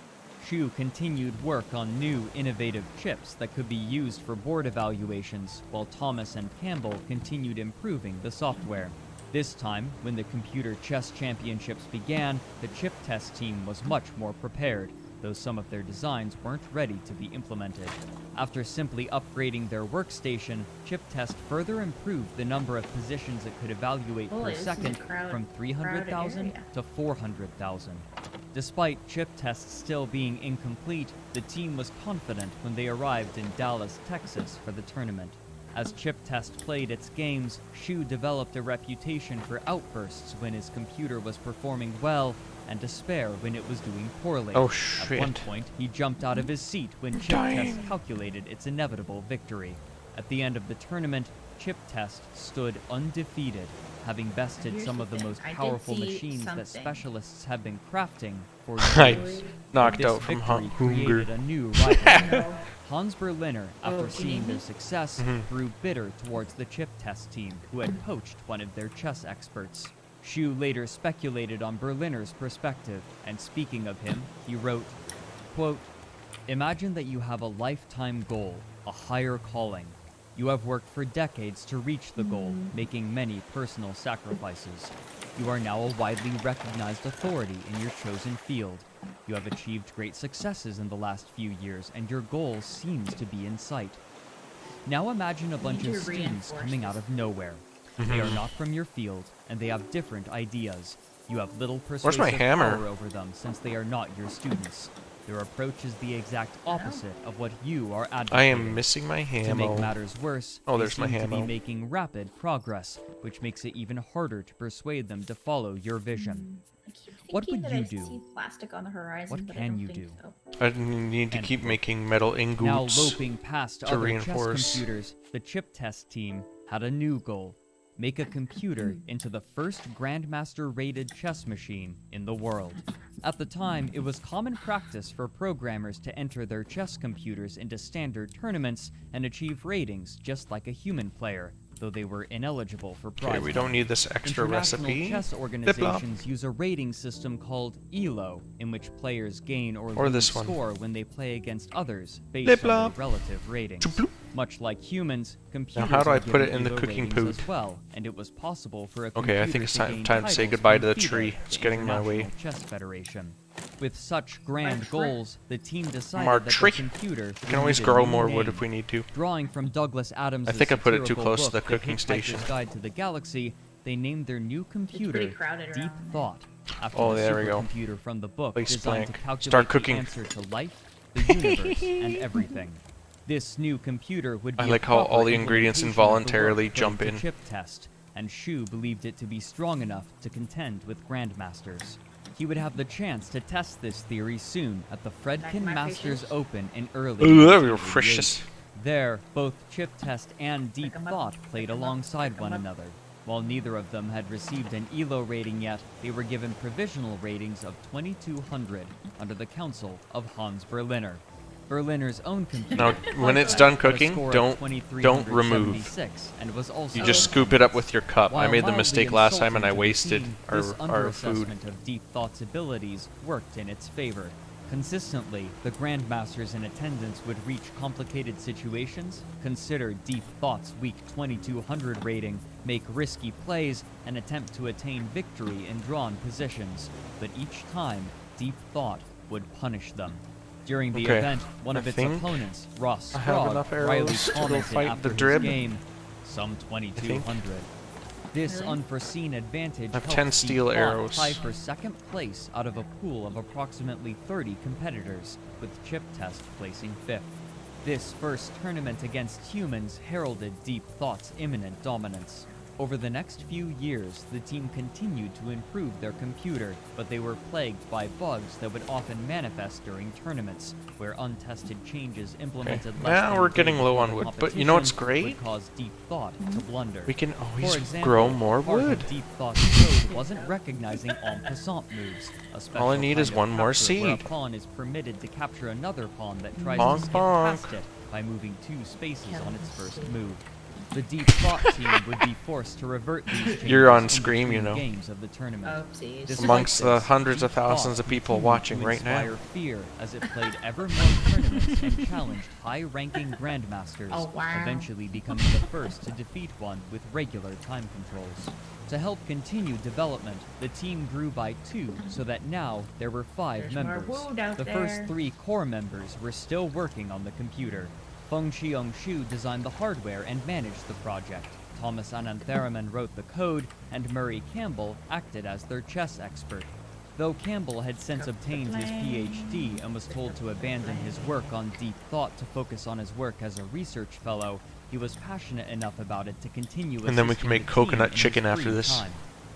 Shu continued work on new, innovative chips that could be used for board evaluations, while Thomas and Campbell continued improving the software. This time, when the Computer Chess Championships began, the Chip Test team was much more prepared, though some of their designs weren't ready to be implemented. After simply upgrading their workstation, Chip Test further improved the number of positions it could evaluate Holy, per this is a second crowded from 300,000 area. to 400,000. Despite Chip Test still being incomplete, the team was confident when they arrived in Dallas, Texas for the tournament. As Chip Test played its games, Shu developed a reputation for outbursts when his computer was performing well, and despair when it was doing poorly. Oh, At one shit. point, he jumped out of his seat when Chip Dying. Test calculated its inevitable victory. At the end of the tournament, Chip Test stood undefeated, having bested Here's some the of the thing, most I did powerful see machines that something. specialists have been crafting for I years. knocked This out from victory hunger. created a new rivalry. Hans Berliner, after Oh, seeing mhm. their success, Mhm. grew bitter towards the Chip Test team, who had poached one of their chess experts. Shu later speculated on Berliner's perspective, and speaking of him, he wrote, quote, "Imagine that you have a lifetime goal, a higher calling. You have worked for decades to reach the goal, making many personal sacrifices. You are now a widely recognized authority in your chosen field. You have achieved great successes in the last few years, and your goal seems to be in sight. Now imagine a bunch need of to students reinforce coming out this. of nowhere. They are not from your field, and they have different ideas. You have little persuasive hammer? power over them since they are not your students. Their approach is the exact opposite of what you are advocating. I am missing my To make ammo. matters worse, Oh, they there's my seem to be ammo. making rapid progress, which makes it even harder to persuade them to follow your vision. I keep What thinking would that you I do? see plastic on the horizon, What but can I don't you think do? so. I need to End keep quote. making metal Now ingots. loping past to other reinforce. chess computers, the Chip Test team had a new goal: make a computer into the first Grandmaster-rated chess machine in the world. At the time, it was common practice for programmers to enter their chess computers into standard tournaments and achieve ratings just like a human player. though they were ineligible for prize Okay, we don't money. need this extra International recipe. chess Diplom. organizations use a rating system called ELO, in which players gain or Or lose this one. score when they play against others based on Diplom. their relative ratings. Chuploop. Much like humans, computers how do are I put it given in the ELO cooking ratings poot? as well, and it was possible for a Okay, I computer think it's to time gain to say titles goodbye from to the FIDE, tree. It's the getting in my way. International Chess Federation. With such grand tree. goals, the team decided Our that tree. the computer We can always grow more wood if we need to. Drawing from Douglas Adams' I think I put it too satirical close to book, the cooking Hitchhiker's station. Guide to the Galaxy, they named their new computer crowded Deep around Thought, after Oh, the there we go. supercomputer from the book Place designed to blank. calculate Start cooking. the answer to life, the universe, and everything. This new computer would be I a like how proper all the ingredients implementation of the work involuntarily put jump into in. Chip test, and Shu believed it to be strong enough to contend with grandmasters. He would have the chance to test this theory soon at the Fredkin my Masters fishes? Open in early Ooh, that was 1988. precious. There, both Chip Test and Deep Pick 'em up, Thought played pick 'em up, alongside pick 'em one up. another. While neither of them had received an ELO rating yet, they were given provisional ratings of 2200 under the counsel of Hans Berliner. Berliner's own computer Now, when it's done had a cooking, score of don't remove. 2376 and was also You just scoop it up with your cup. I While made the mildly mistake last time and insulting I to the wasted team, our this food. underassessment of Deep Thought's abilities worked in its favor. Consistently, the Grandmasters in attendance would reach complicated situations, consider Deep Thought's weak 2200 rating, make risky plays, and attempt to attain victory in drawn positions. But each time, Deep Thought would punish them. During the Okay, event, one of I its think opponents, Ross I have Strog, enough arrows Riley to go commented fight after the his drib. game, some 2200. This Really? unforeseen advantage I have helped 10 Deep steel Thought arrows. tie for second place out of a pool of approximately 30 competitors, with Chip Test placing fifth. This first tournament against humans heralded Deep Thought's imminent dominance. Over the next few years, the team continued to improve their computer, but they were plagued by bugs that would often manifest during tournaments, where untested changes implemented less Now than we're a day getting low before on the wood, but you know what's competition great? would cause Deep Thought to blunder. We can always For example, grow more part wood. of Deep Thought's code wasn't recognizing en passant moves. A special All I need kind is of one more capture where a seed. pawn is permitted to capture another pawn that tries Bonk, to skip bonk. past it by moving 2 spaces on its first Kelsey. move. The Deep Thought team would be forced to revert these changes You're on in Scream, between you know. games of the tournament. Oopsies. Despite Amongst the this, hundreds of Deep Thought thousands of people continued watching to right now. inspire fear as it played ever more tournaments and challenged high-ranking grandmasters, Oh, wow. eventually becoming the first to defeat one with regular time controls. To help continue development, the team grew by 2, so that now there were 5 There's more members. wood out The there. first 3 core members were still working on the computer. Feng Xiong Shu designed the hardware and managed the project. Thomas Anantharaman wrote the code, and Murray Campbell acted as their chess expert. Though Campbell had since obtained his PhD and was told to abandon his work on Deep Thought to focus on his work as a research fellow, he was passionate enough about it to continue And then we assisting can make the coconut team in his chicken after free this. time.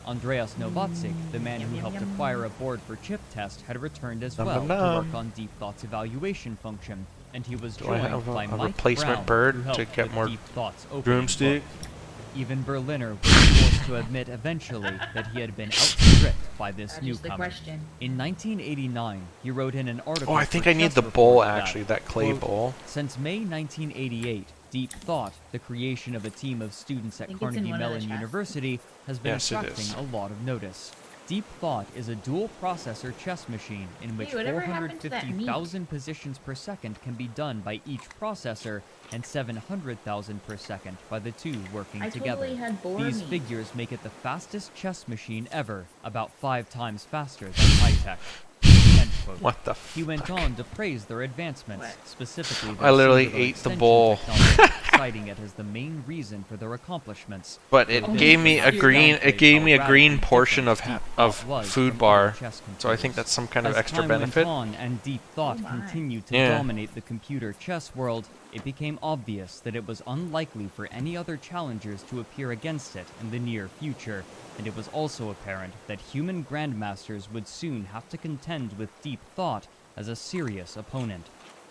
Andreas Novatsik, the man Yum, who yum, helped yum. acquire a board for Chip Test, had returned as Nom, well nom, to nom. work on Deep Thought's evaluation function, and he was Do I joined have by a Mike replacement Brown, bird who to helped get with more Deep Thought's opening Broomstick? book. Even Berliner was forced to admit eventually that he had been outstripped by this That is the newcomer. question. In 1989, he wrote in an article. Oh, I for think I need Chess the bowl Report actually, that clay quote, bowl. Since May 1988, Deep Thought, the creation of a team of students at think it's in Carnegie one of the Mellon chests. University, has been Yes, it attracting is. a lot of notice. Deep Thought is a dual processor chess machine in which Hey, whatever happened to that meat? 450,000 positions per second can be done by each processor and 700,000 per second by the 2 working I together. totally had boar These meat. figures make it the fastest chess machine ever, about 5 times faster than high-tech. End quote. What the He went fuck? on to praise their advancements, What? specifically I their literally singular ate the extension bowl. technology, citing it as the main reason for their accomplishments. But it This gave me a downplays green. It gave me a how green radically portion of different Deep of Thought was food from bar. other chess So I think computers. that's some kind of As extra time benefit. went on and Deep Thought Oh my. continued to Yeah. dominate the computer chess world, it became obvious that it was unlikely for any other challengers to appear against it in the near future, and it was also apparent that human grandmasters would soon have to contend with Deep Thought as a serious opponent.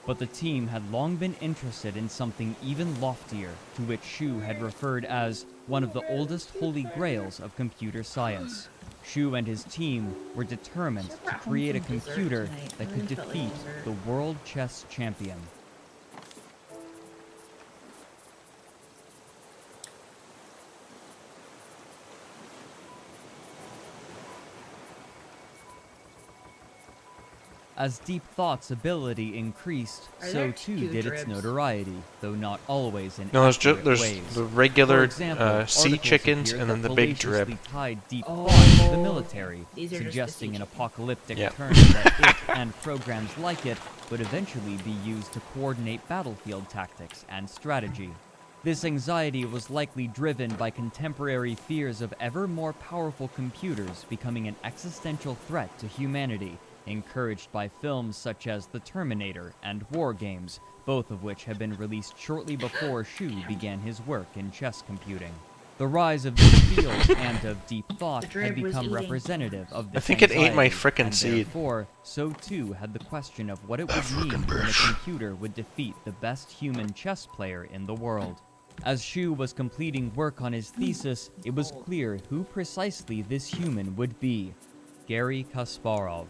But the team had long been interested in something even loftier, to which Shu had referred as one of the oldest holy grails of computer science. Shu and his team were determined Should've to brought home create a some dessert computer tonight. that I could really felt like defeat dessert. the world chess champion. As Deep Thought's ability increased, Are so there too two did its dribs? notoriety, though not always in No, accurate there's ways. the For regular example, sea articles chickens appeared and then that the big drib. fallaciously tied Deep Oh. Thought to the military, These are just the suggesting sea in chickens. apocalyptic Yeah. terms that it and programs like it would eventually be used to coordinate battlefield tactics and strategy. This anxiety was likely driven by contemporary fears of ever more powerful computers becoming an existential threat to humanity, encouraged by films such as The Terminator and War Games, both of which had been released shortly before Shu began his work in chess computing. The rise of this field and of Deep Thought The had drib was become eating. representative of this think it ate my anxiety, frickin' and seed. therefore, so too had the question of what it would mean when a computer would defeat the best human chess player in the world. As Shu was completing work on his thesis, it was clear who precisely this human would be: Garry Kasparov.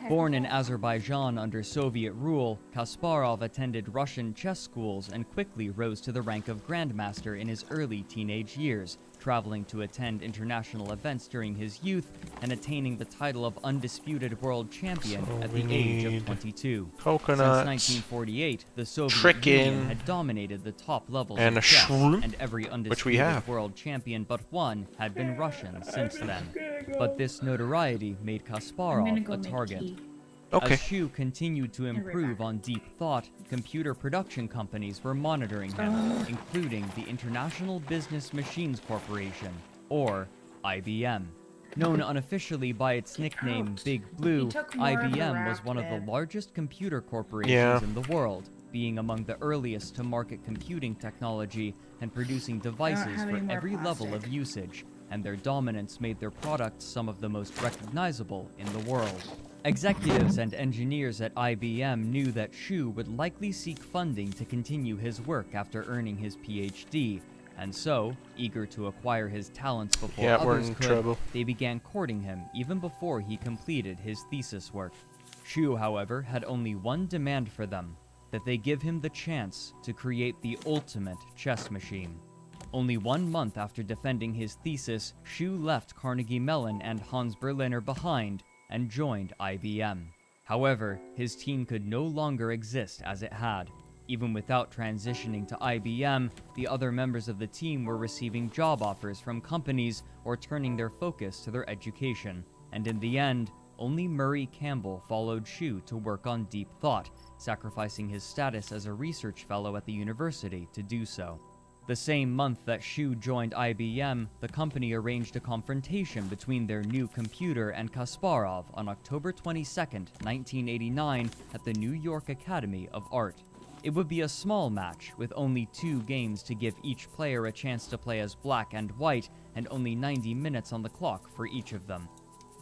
Born in Azerbaijan under Soviet rule, Kasparov attended Russian chess schools and quickly rose to the rank of grandmaster in his early teenage years, traveling to attend international events during his youth and attaining the title of undisputed world champion So at we the age of need 22. coconuts, Since 1948, the Soviet chicken, Union had dominated the top levels and of a chess, shrimp, and every which we undisputed have. world champion but one had been Russian since then. But this notoriety made I'm gonna Kasparov go a make target. tea. Okay. As Shu continued to improve on Deep Thought, computer production companies were monitoring him, including the International Business Machines Corporation, or IBM. Known unofficially by its nickname Big Blue, You took more of the IBM was raft, one of the Ed. largest computer corporations Yeah. in the world, being among the earliest to market computing technology and producing devices have for any more every level plastic. of usage, and their dominance made their products some of the most recognizable in the world. Executives and engineers at IBM knew that Shu would likely seek funding to continue his work after earning his PhD, and so, eager to acquire his talents before Yeah, we're others in could, trouble. they began courting him even before he completed his thesis work. Shu, however, had only one demand for them: that they give him the chance to create the ultimate chess machine. Only 1 month after defending his thesis, Shu left Carnegie Mellon and Hans Berliner behind and joined IBM. However, his team could no longer exist as it had. Even without transitioning to IBM, the other members of the team were receiving job offers from companies or turning their focus to their education. And in the end, only Murray Campbell followed Shu to work on Deep Thought, sacrificing his status as a research fellow at the university to do so. The same month that Shu joined IBM, the company arranged a confrontation between their new computer and Kasparov on October 22, 1989, at the New York Academy of Art. It would be a small match, with only 2 games to give each player a chance to play as black and white, and only 90 minutes on the clock for each of them.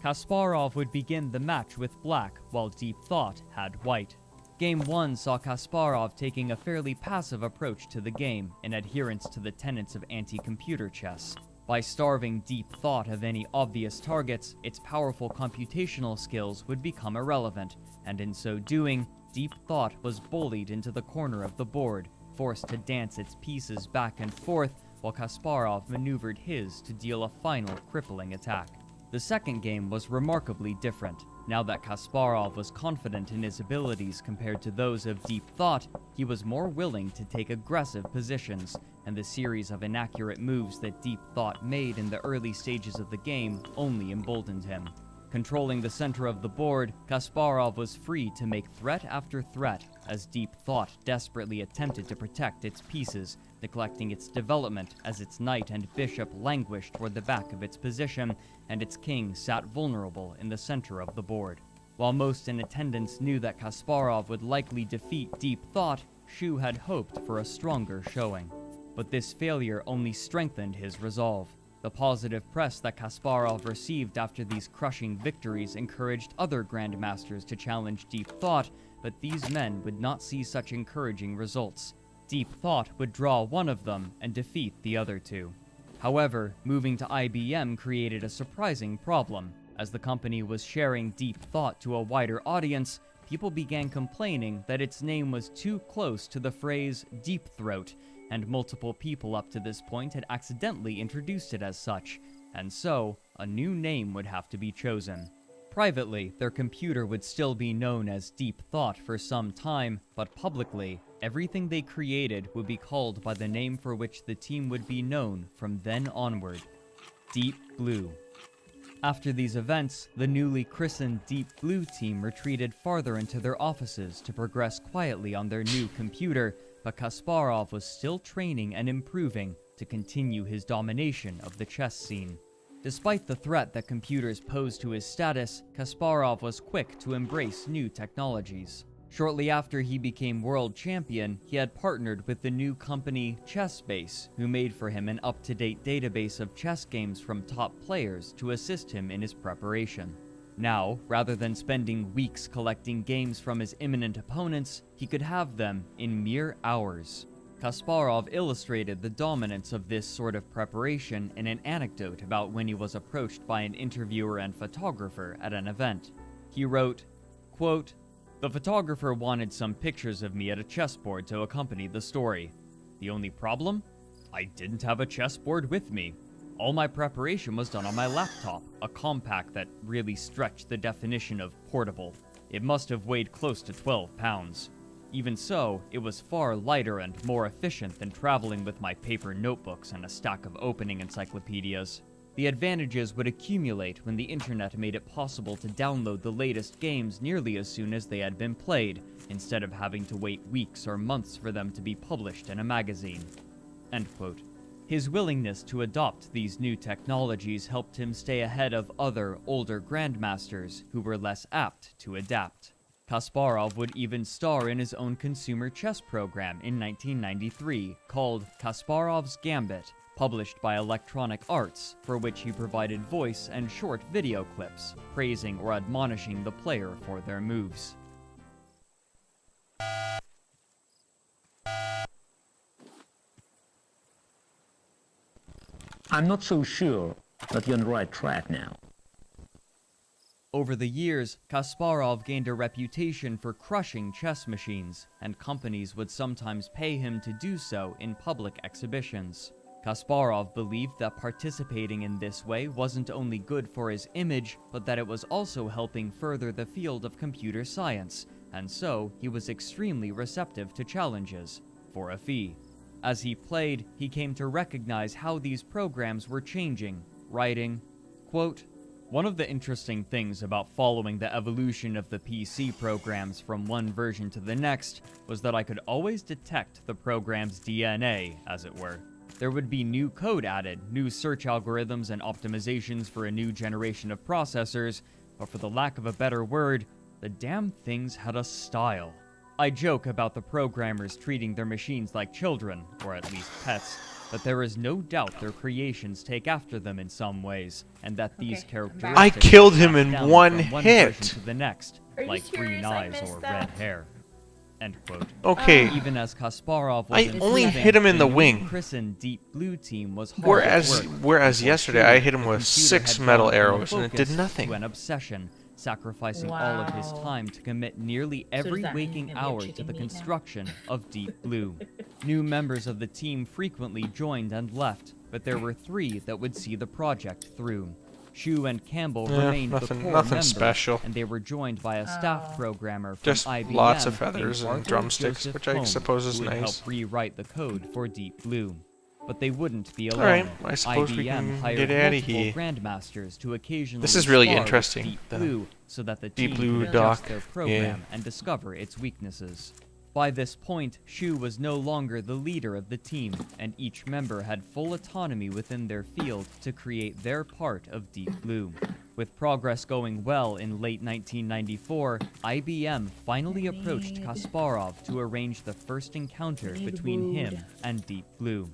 Kasparov would begin the match with black, while Deep Thought had white. Game 1 saw Kasparov taking a fairly passive approach to the game, in adherence to the tenets of anti-computer chess. By starving Deep Thought of any obvious targets, its powerful computational skills would become irrelevant, and in so doing, Deep Thought was bullied into the corner of the board, forced to dance its pieces back and forth, while Kasparov maneuvered his to deal a final crippling attack. The second game was remarkably different. Now that Kasparov was confident in his abilities compared to those of Deep Thought, he was more willing to take aggressive positions, and the series of inaccurate moves that Deep Thought made in the early stages of the game only emboldened him. Controlling the center of the board, Kasparov was free to make threat after threat, as Deep Thought desperately attempted to protect its pieces, neglecting its development as its knight and bishop languished toward the back of its position, and its king sat vulnerable in the center of the board. While most in attendance knew that Kasparov would likely defeat Deep Thought, Shu had hoped for a stronger showing. But this failure only strengthened his resolve. The positive press that Kasparov received after these crushing victories encouraged other grandmasters to challenge Deep Thought, but these men would not see such encouraging results. Deep Thought would draw one of them and defeat the other 2. However, moving to IBM created a surprising problem. As the company was sharing Deep Thought to a wider audience, people began complaining that its name was too close to the phrase Deep Throat, and multiple people up to this point had accidentally introduced it as such, and so a new name would have to be chosen. Privately, their computer would still be known as Deep Thought for some time, but publicly, everything they created would be called by the name for which the team would be known from then onward: Deep Blue. After these events, the newly christened Deep Blue team retreated farther into their offices to progress quietly on their new computer, but Kasparov was still training and improving to continue his domination of the chess scene. Despite the threat that computers posed to his status, Kasparov was quick to embrace new technologies. Shortly after he became world champion, he had partnered with the new company ChessBase, who made for him an up-to-date database of chess games from top players to assist him in his preparation. Now, rather than spending weeks collecting games from his imminent opponents, he could have them in mere hours. Kasparov illustrated the dominance of this sort of preparation in an anecdote about when he was approached by an interviewer and photographer at an event. He wrote, quote, "The photographer wanted some pictures of me at a chessboard to accompany the story. The only problem? I didn't have a chessboard with me. All my preparation was done on my laptop, a compact that really stretched the definition of portable. It must have weighed close to 12 pounds. Even so, it was far lighter and more efficient than traveling with my paper notebooks and a stack of opening encyclopedias. The advantages would accumulate when the internet made it possible to download the latest games nearly as soon as they had been played, instead of having to wait weeks or months for them to be published in a magazine." End quote. His willingness to adopt these new technologies helped him stay ahead of other, older grandmasters who were less apt to adapt. Kasparov would even star in his own consumer chess program in 1993 called Kasparov's Gambit, published by Electronic Arts, for which he provided voice and short video clips, praising or admonishing the player for their moves. I'm not so sure that you're on the right track now. Over the years, Kasparov gained a reputation for crushing chess machines, and companies would sometimes pay him to do so in public exhibitions. Kasparov believed that participating in this way wasn't only good for his image, but that it was also helping further the field of computer science, and so he was extremely receptive to challenges, for a fee. As he played, he came to recognize how these programs were changing, writing, quote, "One of the interesting things about following the evolution of the PC programs from one version to the next was that I could always detect the program's DNA, as it were. There would be new code added, new search algorithms and optimizations for a new generation of processors, but for the lack of a better word, the damn things had a style. I joke about the programmers treating their machines like children, or at least pets, but there is no doubt their creations take after them in some ways, and that these Okay, characteristics I killed him pass in down one from hit. version to the next, Are you like serious? green I eyes missed or that. red hair." End quote. Okay, Even as Kasparov was I improving, only hit him in the new wing. christened Deep Blue team was hard Whereas- at work. whereas For yesterday sure, I hit him the with computer 6 had metal gone from a arrows and it did focus nothing. to an obsession, sacrificing all of his Wow. time to commit nearly does every that mean waking he's gonna be a hour to chicken the meat now? construction of Deep Blue. New members of the team frequently joined and left, but there were 3 that would see the project through. Shu and Campbell Yeah, remained nothing- the core nothing members, special. and they were joined by a staff Oh. programmer from Just IBM lots of named feathers and Arthur drumsticks, Joseph which I Holmes, suppose is who would nice. help rewrite the code for Deep Blue. But they wouldn't be alone. Alright, I suppose we IBM can hired get outta multiple here. grandmasters to occasionally This is really spar with interesting, Deep the Blue, so that the Deep team Blue could adjust doc, their yeah. program and discover its weaknesses. By this point, Shu was no longer the leader of the team, and each member had full autonomy within their field to create their part of Deep Blue. With progress going well in late 1994, IBM finally approached Kasparov to arrange the first encounter between him and Deep Blue.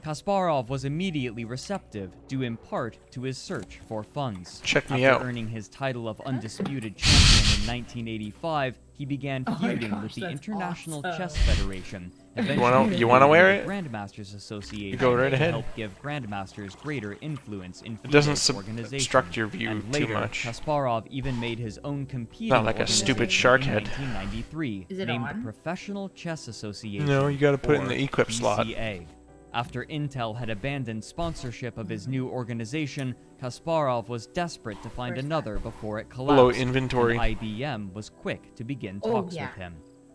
Kasparov was immediately receptive, due in part to his search for funds. Check me After out. earning his title of undisputed champion in 1985, he began Oh my feuding with gosh, the that's International awesome. Chess Federation. You wanna wear it? Grandmasters Association. You go right to ahead. help give grandmasters greater influence in It doesn't field organization. obstruct your view And too later, much. Kasparov even made his own competing Not like a organization stupid shark in head. 1993, Is it named on? the Professional Chess Association. No, you gotta put it in or the equip slot. PCA. After Intel had abandoned sponsorship of his new organization, Kasparov was desperate to find another before it collapsed. Below inventory. And IBM was quick to begin Oh, talks yeah. with him.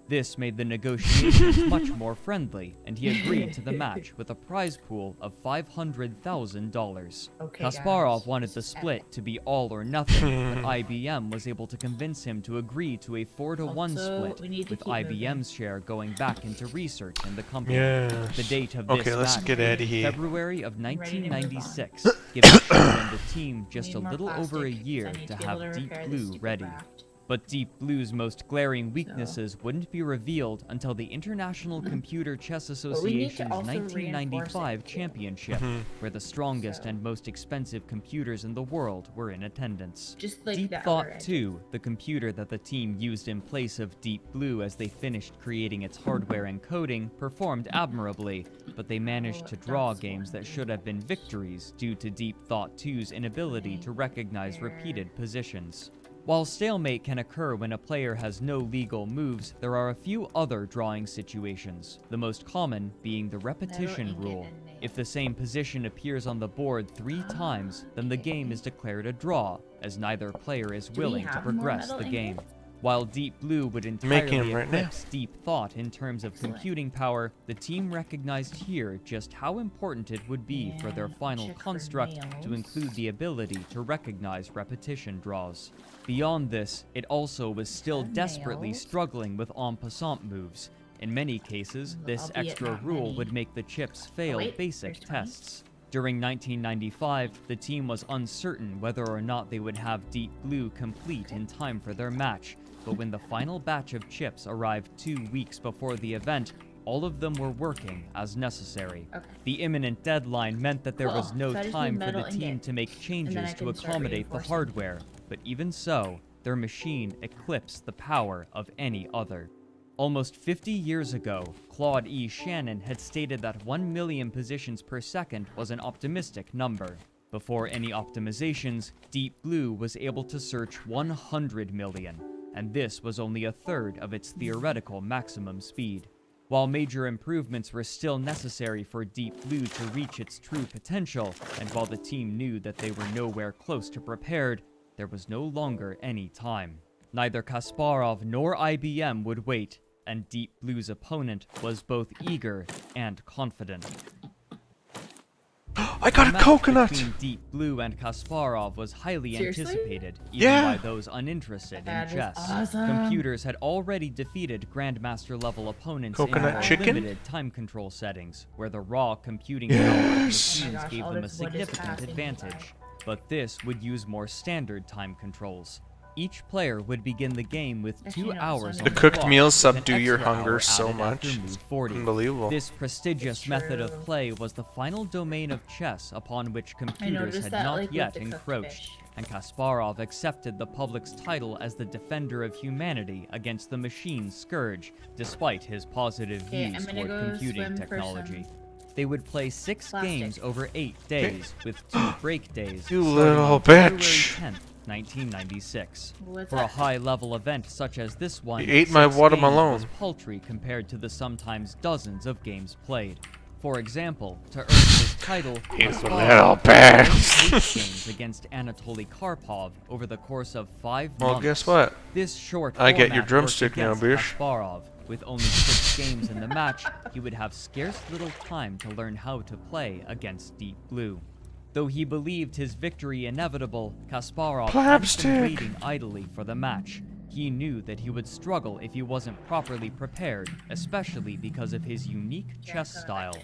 This made the negotiations much more friendly, and he agreed to the match with a prize pool of $500,000. Okay, Kasparov guys, wanted this the is split epic. to be all or nothing, but IBM was able to convince him to agree to a 4-to-1 Also, we split, need to with keep moving. IBM's share going back into research in the company. Yes. The date of this Okay, let's match get out of here. February of ready to move on. 1996, giving Sean and the team just Need a more little over a plastic, year so I need to be able have Deep repair this Blue stupid ready. raft. But Deep Blue's most glaring weaknesses wouldn't be revealed until the International Computer Chess we need to Association's also 1995 reinforce it, too. championship, where the strongest So- and most expensive computers in the world were in attendance. Just like Deep the outer Thought edges. 2, the computer that the team used in place of Deep Blue as they finished creating its hardware and coding, performed admirably, but they managed to draw that's games one. that should have been victories due to Deep Thought 2's inability to recognize repeated positions. While stalemate can occur when a player has no legal moves, there are a few other drawing situations, the most common being the repetition ingot rule. and nail. If the same position appears on the board 3 times, then the game is declared a draw, as neither player is we willing to have more progress metal the game. ingot? While Deep Blue would Making entirely 'em right now. eclipse Deep Thought in terms of Excellent. computing power, the team recognized here just how important it would be for their And final check for construct to nails. include the ability to recognize repetition draws. Beyond this, it also was still desperately Nails. struggling with en passant moves. In many cases, this Albeit extra not rule many. would make the chips fail wait, basic there's 20. tests. During 1995, the team was uncertain whether or not they would have Deep Blue complete in time for their match, but when the final batch of chips arrived 2 weeks before the event, all of them were working as necessary. Okay. The imminent deadline meant that there was Cool. no So I just time need for the metal team ingot, to make and then changes I to can start accommodate the reinforcing. hardware, but even so, their machine eclipsed the power of any other. Almost 50 years ago, Claude E. Shannon had stated that 1 million positions per second was an optimistic number. Before any optimizations, Deep Blue was able to search 100 million, and this was only a third of its theoretical maximum speed. While major improvements were still necessary for Deep Blue to reach its true potential, and while the team knew that they were nowhere close to prepared, there was no longer any time. Neither Kasparov nor IBM would wait, and Deep Blue's opponent was both eager and confident. I got The a match coconut! between Deep Blue and Kasparov was highly Seriously? anticipated, even Yeah. by those uninterested That in is chess. awesome. Computers had already defeated Grandmaster-level opponents Coconut in more chicken? limited time control settings, where the raw computing Yes. power of Oh my machines gosh, gave all them a this wood is significant passing me advantage. But this would use more standard time controls. Each player would begin the game with Actually, 2 no, hours it's on The not. the cooked clock, meals with an subdue your extra hunger hour so added after much. move 40. Unbelievable. This prestigious It's method of true. play was the final domain of chess upon which computers noticed had that, not like, with yet the cooked encroached, fish. and Kasparov accepted the public's title as the defender of humanity against the machine's scourge, despite his positive Okay, I'm views gonna toward go computing swim for technology. some They would play 6 plastic. games over 8 days, with 2 break days, You starting little on February bitch. 10th, 1996. What's For a that? high-level event such as this one, You ate my 6 watermelon. games was paltry compared to the sometimes dozens of games played. For example, to earn his title, You Kasparov little played bitch. 8 games against Anatoly Karpov over the course of 5 months. Well, guess what? This short I get your format drumstick worked now, against bitch. Kasparov. With only 6 games in the match, he would have scarce little time to learn how to play against Deep Blue. Though he believed his victory inevitable, Kasparov hadn't been Plapstick. waiting idly for the match. He knew that he would struggle if he wasn't properly prepared, especially because of his unique chess style.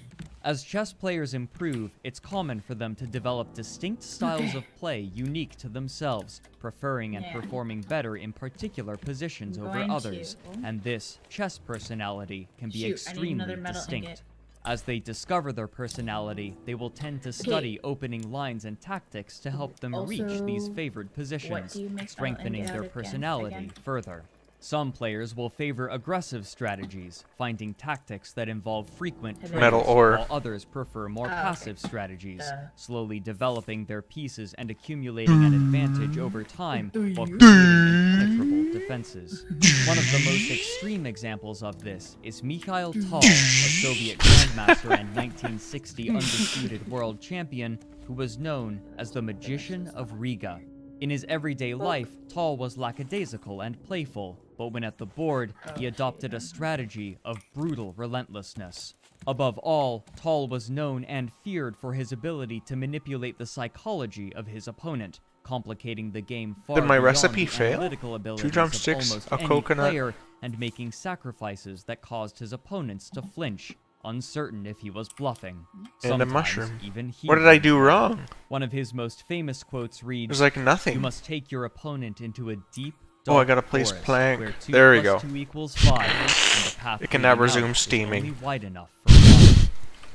As chess players improve, it's common for them to develop distinct styles of play unique to themselves, preferring and Yeah. performing better in particular positions I'm over going others, to- and this chess personality can be Shoot, I need extremely another metal distinct. ingot. As they discover their personality, they will tend to study opening lines and tactics to help them reach these Also, favored positions, do you make metal strengthening ingot their out against personality again? further. Some players will favor aggressive strategies, finding tactics that involve frequent Metal trades, ore. while others prefer more okay. passive strategies, Duh. slowly developing their pieces and accumulating an advantage over time while creating impenetrable defenses. One of the most extreme examples of this is Mikhail Tal, a Soviet grandmaster and 1960 undisputed world champion who was known as the Magician of Riga. In his everyday life, Tal was lackadaisical and playful, but when at the board, he adopted a strategy of brutal relentlessness. Above all, Tal was known and feared for his ability to manipulate the psychology of his opponent, complicating the game far Did my beyond recipe the fail? analytical 2 abilities drumsticks, of almost a any coconut. player, and making sacrifices that caused his opponents to flinch, uncertain if he was bluffing. And a Sometimes mushroom. even he What did I would do play. wrong? One of his most famous quotes reads, There's like "You nothing. must take your opponent into a deep, Oh, I dark gotta place forest, plank. where 2 There we plus go. 2 equals 5, and the path It can leading now resume out is steaming. only wide enough for one."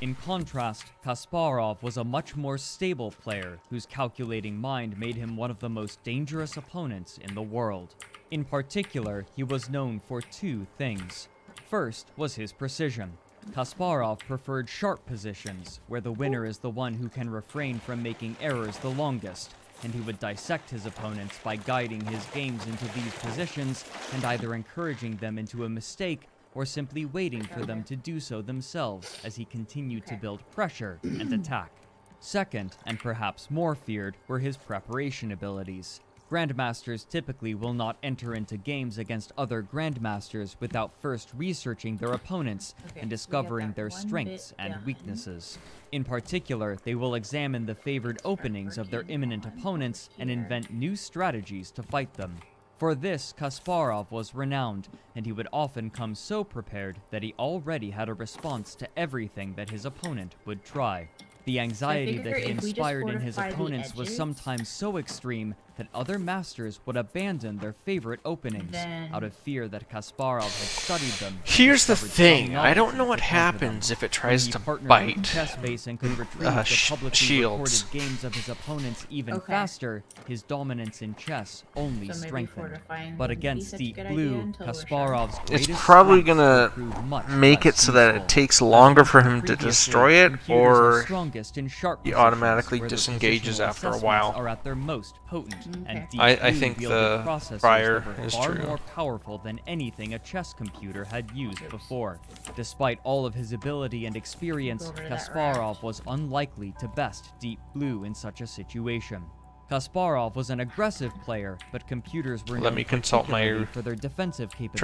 In contrast, Kasparov was a much more stable player whose calculating mind made him one of the most dangerous opponents in the world. In particular, he was known for 2 things. First was his precision. Kasparov preferred sharp positions, where the winner is the one who can refrain from making errors the longest, and he would dissect his opponents by guiding his games into these positions and either encouraging them into a mistake or simply waiting for them to do so themselves as he continued to build pressure and attack. Second, and perhaps more feared, were his preparation abilities. Grandmasters typically will not enter into games against other grandmasters without first researching their opponents Okay, and we got discovering that their one strengths bit and done. weaknesses. In particular, they will examine the favored openings of their imminent opponents and invent new strategies to fight them. For this, Kasparov was renowned, and he would often come so prepared that he already had a response to everything that his opponent would try. The anxiety figure that he if we just inspired in his fortify the opponents was edges- sometimes so extreme that other masters would abandon their favorite openings Then- out of fear that Kasparov had studied them. and Here's the discovered some thing. I don't novelties know what to counter them. happens if it When tries he to partnered with bite. Chessbase and could retrieve the publicly shields. recorded games of his opponents even Okay. faster, his dominance in chess only So maybe strengthened. fortifying But wouldn't be against such a Deep good idea Blue, until we're sure. Kasparov's It's greatest probably strengths gonna would prove much make less it so that it useful. takes As longer for mentioned him to previously, destroy it, computers are or strongest in sharp he positions, automatically where their disengages positional after a assessments while. Are at their most potent, and Okay. Deep I Blue think wielded the processors prior that were is far true. more powerful than anything a chess computer had used before. Despite all of his ability and experience, Go over to that Kasparov raft. was unlikely to best Deep Blue in such a situation. Kasparov was an aggressive player, but computers were Let known me consult my particularly for their defensive capabilities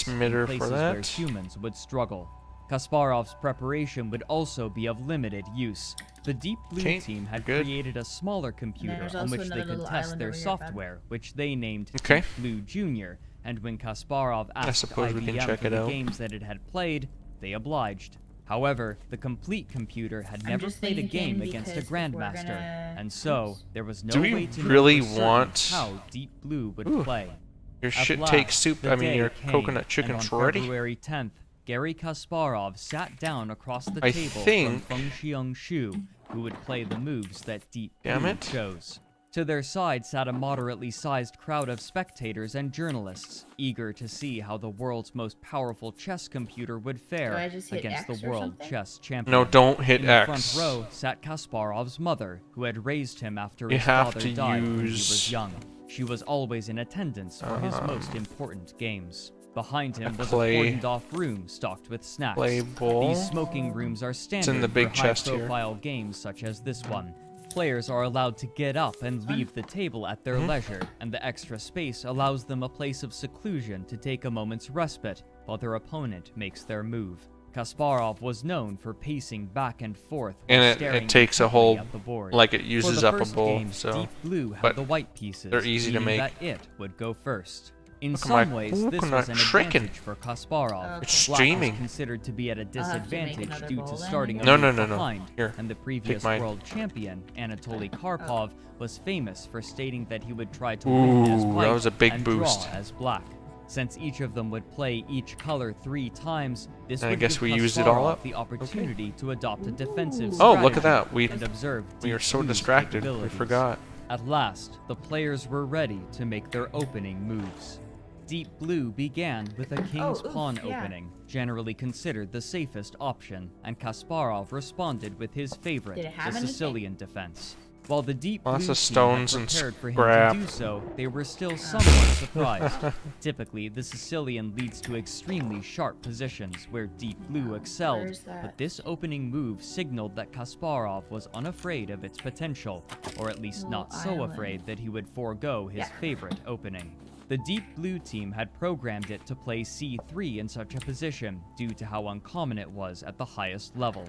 transmitter in for places where that. humans would struggle. Kasparov's preparation would also be of limited use. The Deep Blue Okay, team had good. created a smaller computer there's on also which they another could little test island their over here, bud. software, which they named Okay. Deep Blue Junior, and when Kasparov asked suppose we can IBM check for it the out. games that it had played, they obliged. However, the complete computer had I'm never just played a thinking game against a because if we're grandmaster, gonna- and so Oops. there was no Do we way to really know for certain want- how Deep Blue would Ooh. play. Your At shit last, take soup. the I mean, day your came, coconut chicken's and on ready. February 10th, Garry Kasparov sat down across the I table think- from Feng Xiong Shu, who would play the moves that Deep Damn Blue it. chose. To their side sat a moderately sized crowd of spectators and journalists, eager to see how the world's most powerful chess computer would Do I fare just hit against X the or world something? chess champion. No, don't hit In the X. front row sat Kasparov's mother, who had raised him after You his have father to died when he use- was young. She was always in attendance for his most important games. Behind him was a play- cordoned-off room stocked with snacks. Play ball. These smoking rooms are standard the big for chest here. high-profile games such as this one. Players are allowed to get up and leave the table at their leisure, and the extra space allows them a place of seclusion to take a moment's respite while their opponent makes their move. Kasparov was known for pacing back and forth while And staring it takes a intently whole, at the board. like it For uses the up a first bowl, game, so. Deep Blue had but the white pieces, they're easy to meaning make. that it would go first. In Look at my some ways, this coconut was an chicken. advantage for Kasparov. It's Black streaming. was considered to be at a have to make disadvantage another due bowl to then, starting I a No, move no, no. behind, Here, and the take previous mine. world champion, Anatoly Karpov, was famous for stating that he would try to win as Ooh, white that was a big and boost. draw as black. Since each of them would play each color 3 times, this And I would guess give we used it all Kasparov up. the opportunity to adopt a defensive Oh, strategy look at that. and observe We were Deep so Blue's distracted. We capabilities. forgot. At last, the players were ready to make their opening moves. Deep Blue began with a king's oof, pawn yeah. opening, generally considered the safest option, and Kasparov responded with his favorite, Did it have the anything? Sicilian defense. While the Deep Lots Blue of team stones had and prepared for him scrap. to do so, they were still somewhat surprised. Typically, the Sicilian leads to extremely sharp positions where Deep Blue excelled, Where's that? but this opening move signaled that Kasparov was unafraid of its potential, or at least not so Island. afraid that he would forego his Yeah. favorite opening. The Deep Blue team had programmed it to play C3 in such a position due to how uncommon it was at the highest level.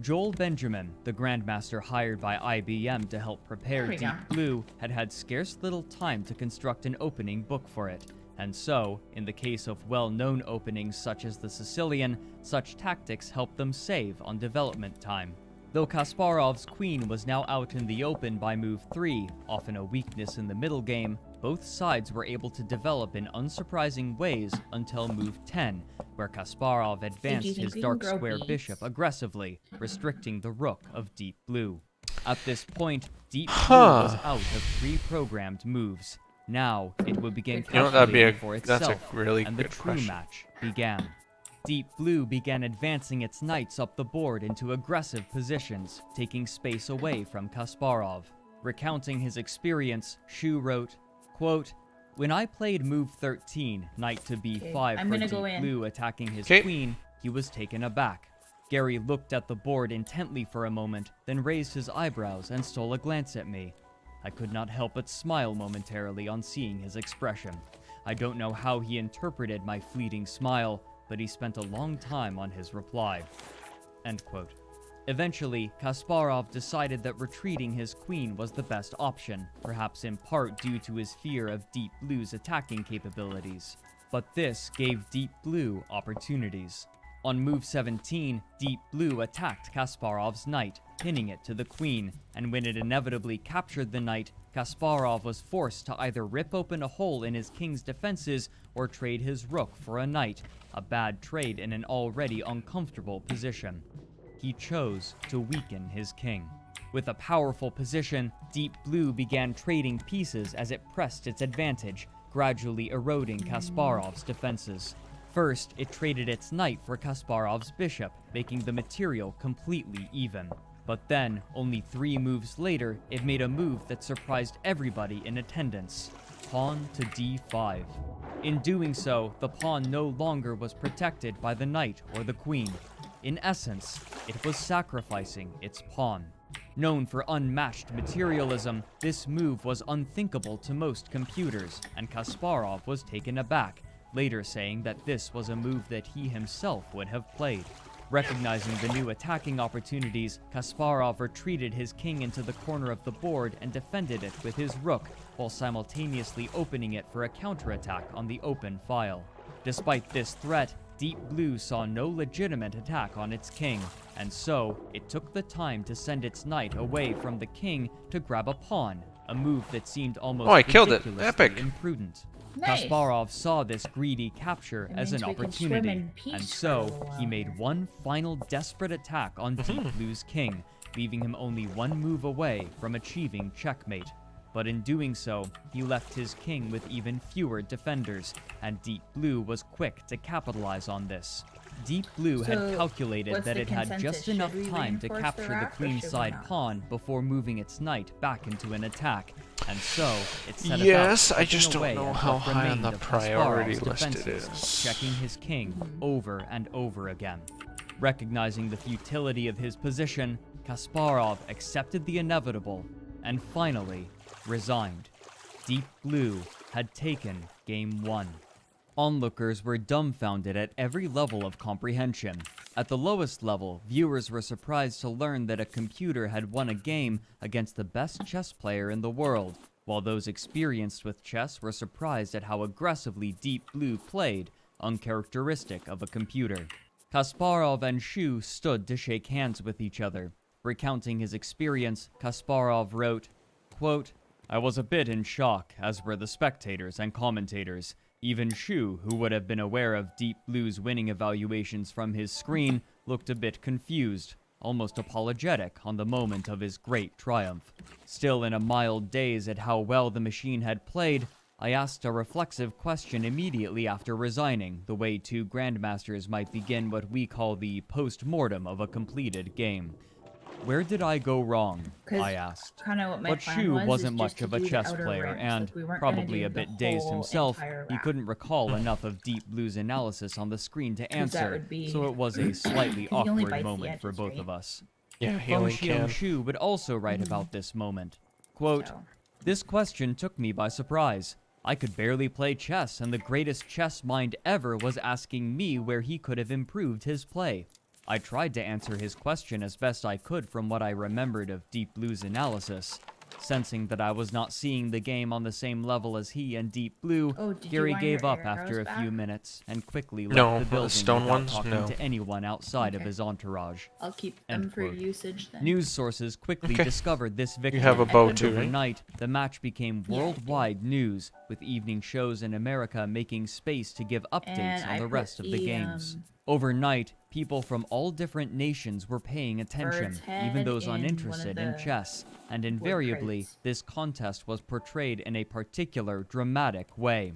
Joel Benjamin, the Grandmaster hired by IBM to help prepare There we Deep go. Blue, had had scarce little time to construct an opening book for it. And so, in the case of well-known openings such as the Sicilian, such tactics helped them save on development time. Though Kasparov's queen was now out in the open by move 3, often a weakness in the middle game, both sides were able to develop in unsurprising ways until move 10, where Kasparov advanced think his we can dark grow square beets? bishop aggressively, restricting the rook of Deep Blue. At this point, Deep Blue Huh. was out of pre-programmed moves. Now, it would begin You know what, that'd be calculating for that's a itself, really and the good true question. match began. Deep Blue began advancing its knights up the board into aggressive positions, taking space away from Kasparov. Recounting his experience, Shu wrote, quote, "When I played move 13, knight to b5 I'm for gonna Deep go in. Blue attacking his 'Kay. queen, he was taken aback. Gary looked at the board intently for a moment, then raised his eyebrows and stole a glance at me. I could not help but smile momentarily on seeing his expression. I don't know how he interpreted my fleeting smile, but he spent a long time on his reply." End quote. Eventually, Kasparov decided that retreating his queen was the best option, perhaps in part due to his fear of Deep Blue's attacking capabilities. But this gave Deep Blue opportunities. On move 17, Deep Blue attacked Kasparov's knight, pinning it to the queen, and when it inevitably captured the knight, Kasparov was forced to either rip open a hole in his king's defenses or trade his rook for a knight, a bad trade in an already uncomfortable position. He chose to weaken his king. With a powerful position, Deep Blue began trading pieces as it pressed its advantage, gradually eroding Kasparov's defenses. First, it traded its knight for Kasparov's bishop, making the material completely even. But then, only 3 moves later, it made a move that surprised everybody in attendance: pawn to d5. In doing so, the pawn no longer was protected by the knight or the queen. In essence, it was sacrificing its pawn. Known for unmatched materialism, this move was unthinkable to most computers, and Kasparov was taken aback, later saying that this was a move that he himself would have played. Recognizing the new attacking opportunities, Kasparov retreated his king into the corner of the board and defended it with his rook, while simultaneously opening it for a counterattack on the open file. Despite this threat, Deep Blue saw no legitimate attack on its king, and so it took the time to send its knight away from the king to grab a pawn, a move that seemed almost Oh, I killed it. ridiculously Epic. imprudent. Nice. Kasparov saw this greedy capture It as an means we can swim opportunity, in peace and for a so little while he made here. one final desperate attack on Deep Blue's king, leaving him only 1 move away from achieving checkmate. But in doing so, he left his king with even fewer defenders, and Deep Blue was quick to capitalize on this. Deep Blue had So, calculated what's that the it had consensus? just enough Should we time to reinforce capture the raft or queen's should we side not? pawn before moving its knight back into an attack, and so it set Yes, about I just chipping don't away know at how what high on remained the of priority Kasparov's list it defenses, is. checking his king over and over again. Recognizing the futility of his position, Kasparov accepted the inevitable and finally resigned. Deep Blue had taken Game 1. Onlookers were dumbfounded at every level of comprehension. At the lowest level, viewers were surprised to learn that a computer had won a game against the best chess player in the world, while those experienced with chess were surprised at how aggressively Deep Blue played, uncharacteristic of a computer. Kasparov and Shu stood to shake hands with each other. Recounting his experience, Kasparov wrote, quote, "I was a bit in shock, as were the spectators and commentators. Even Shu, who would have been aware of Deep Blue's winning evaluations from his screen, looked a bit confused, almost apologetic on the moment of his great triumph. Still in a mild daze at how well the machine had played, I asked a reflexive question immediately after resigning, the way two grandmasters might begin what we call the post-mortem of a completed game. Where did I go wrong? 'Cause I asked. Kind of what my But plan Shu was wasn't is much just to of a do the chess outer player, rims, and, like we weren't gonna probably do a the bit dazed whole himself, entire he raft. couldn't recall enough of Deep Blue's analysis on the screen to 'Cause that answer, would be- so it was a slightly 'cause he only awkward bites the moment for edges, both right? of us. Yeah, he Feng only Xiong can. Shu would also write about this moment. Quote, So, "This question took me by surprise. I could barely play chess, and the greatest chess mind ever was asking me where he could have improved his play. I tried to answer his question as best I could from what I remembered of Deep Blue's analysis. Sensing that I was not seeing the game on the same level as he and Deep Blue, Oh, did you Gary want gave your up after arrows a few back? minutes and quickly left No, the the building stone without ones? talking No. to anyone outside of Okay. his entourage." I'll keep End them for quote. usage then. News sources quickly Okay. discovered this victory. have a bow and too, right? overnight, the match became Yeah, I do. worldwide news, with evening shows in America making space to give updates And on I the put rest of the the, games. Overnight, people from all different nations were paying attention, Bird's even head those in one of uninterested in the chess, and invariably, crates. this contest was portrayed in a particular dramatic way.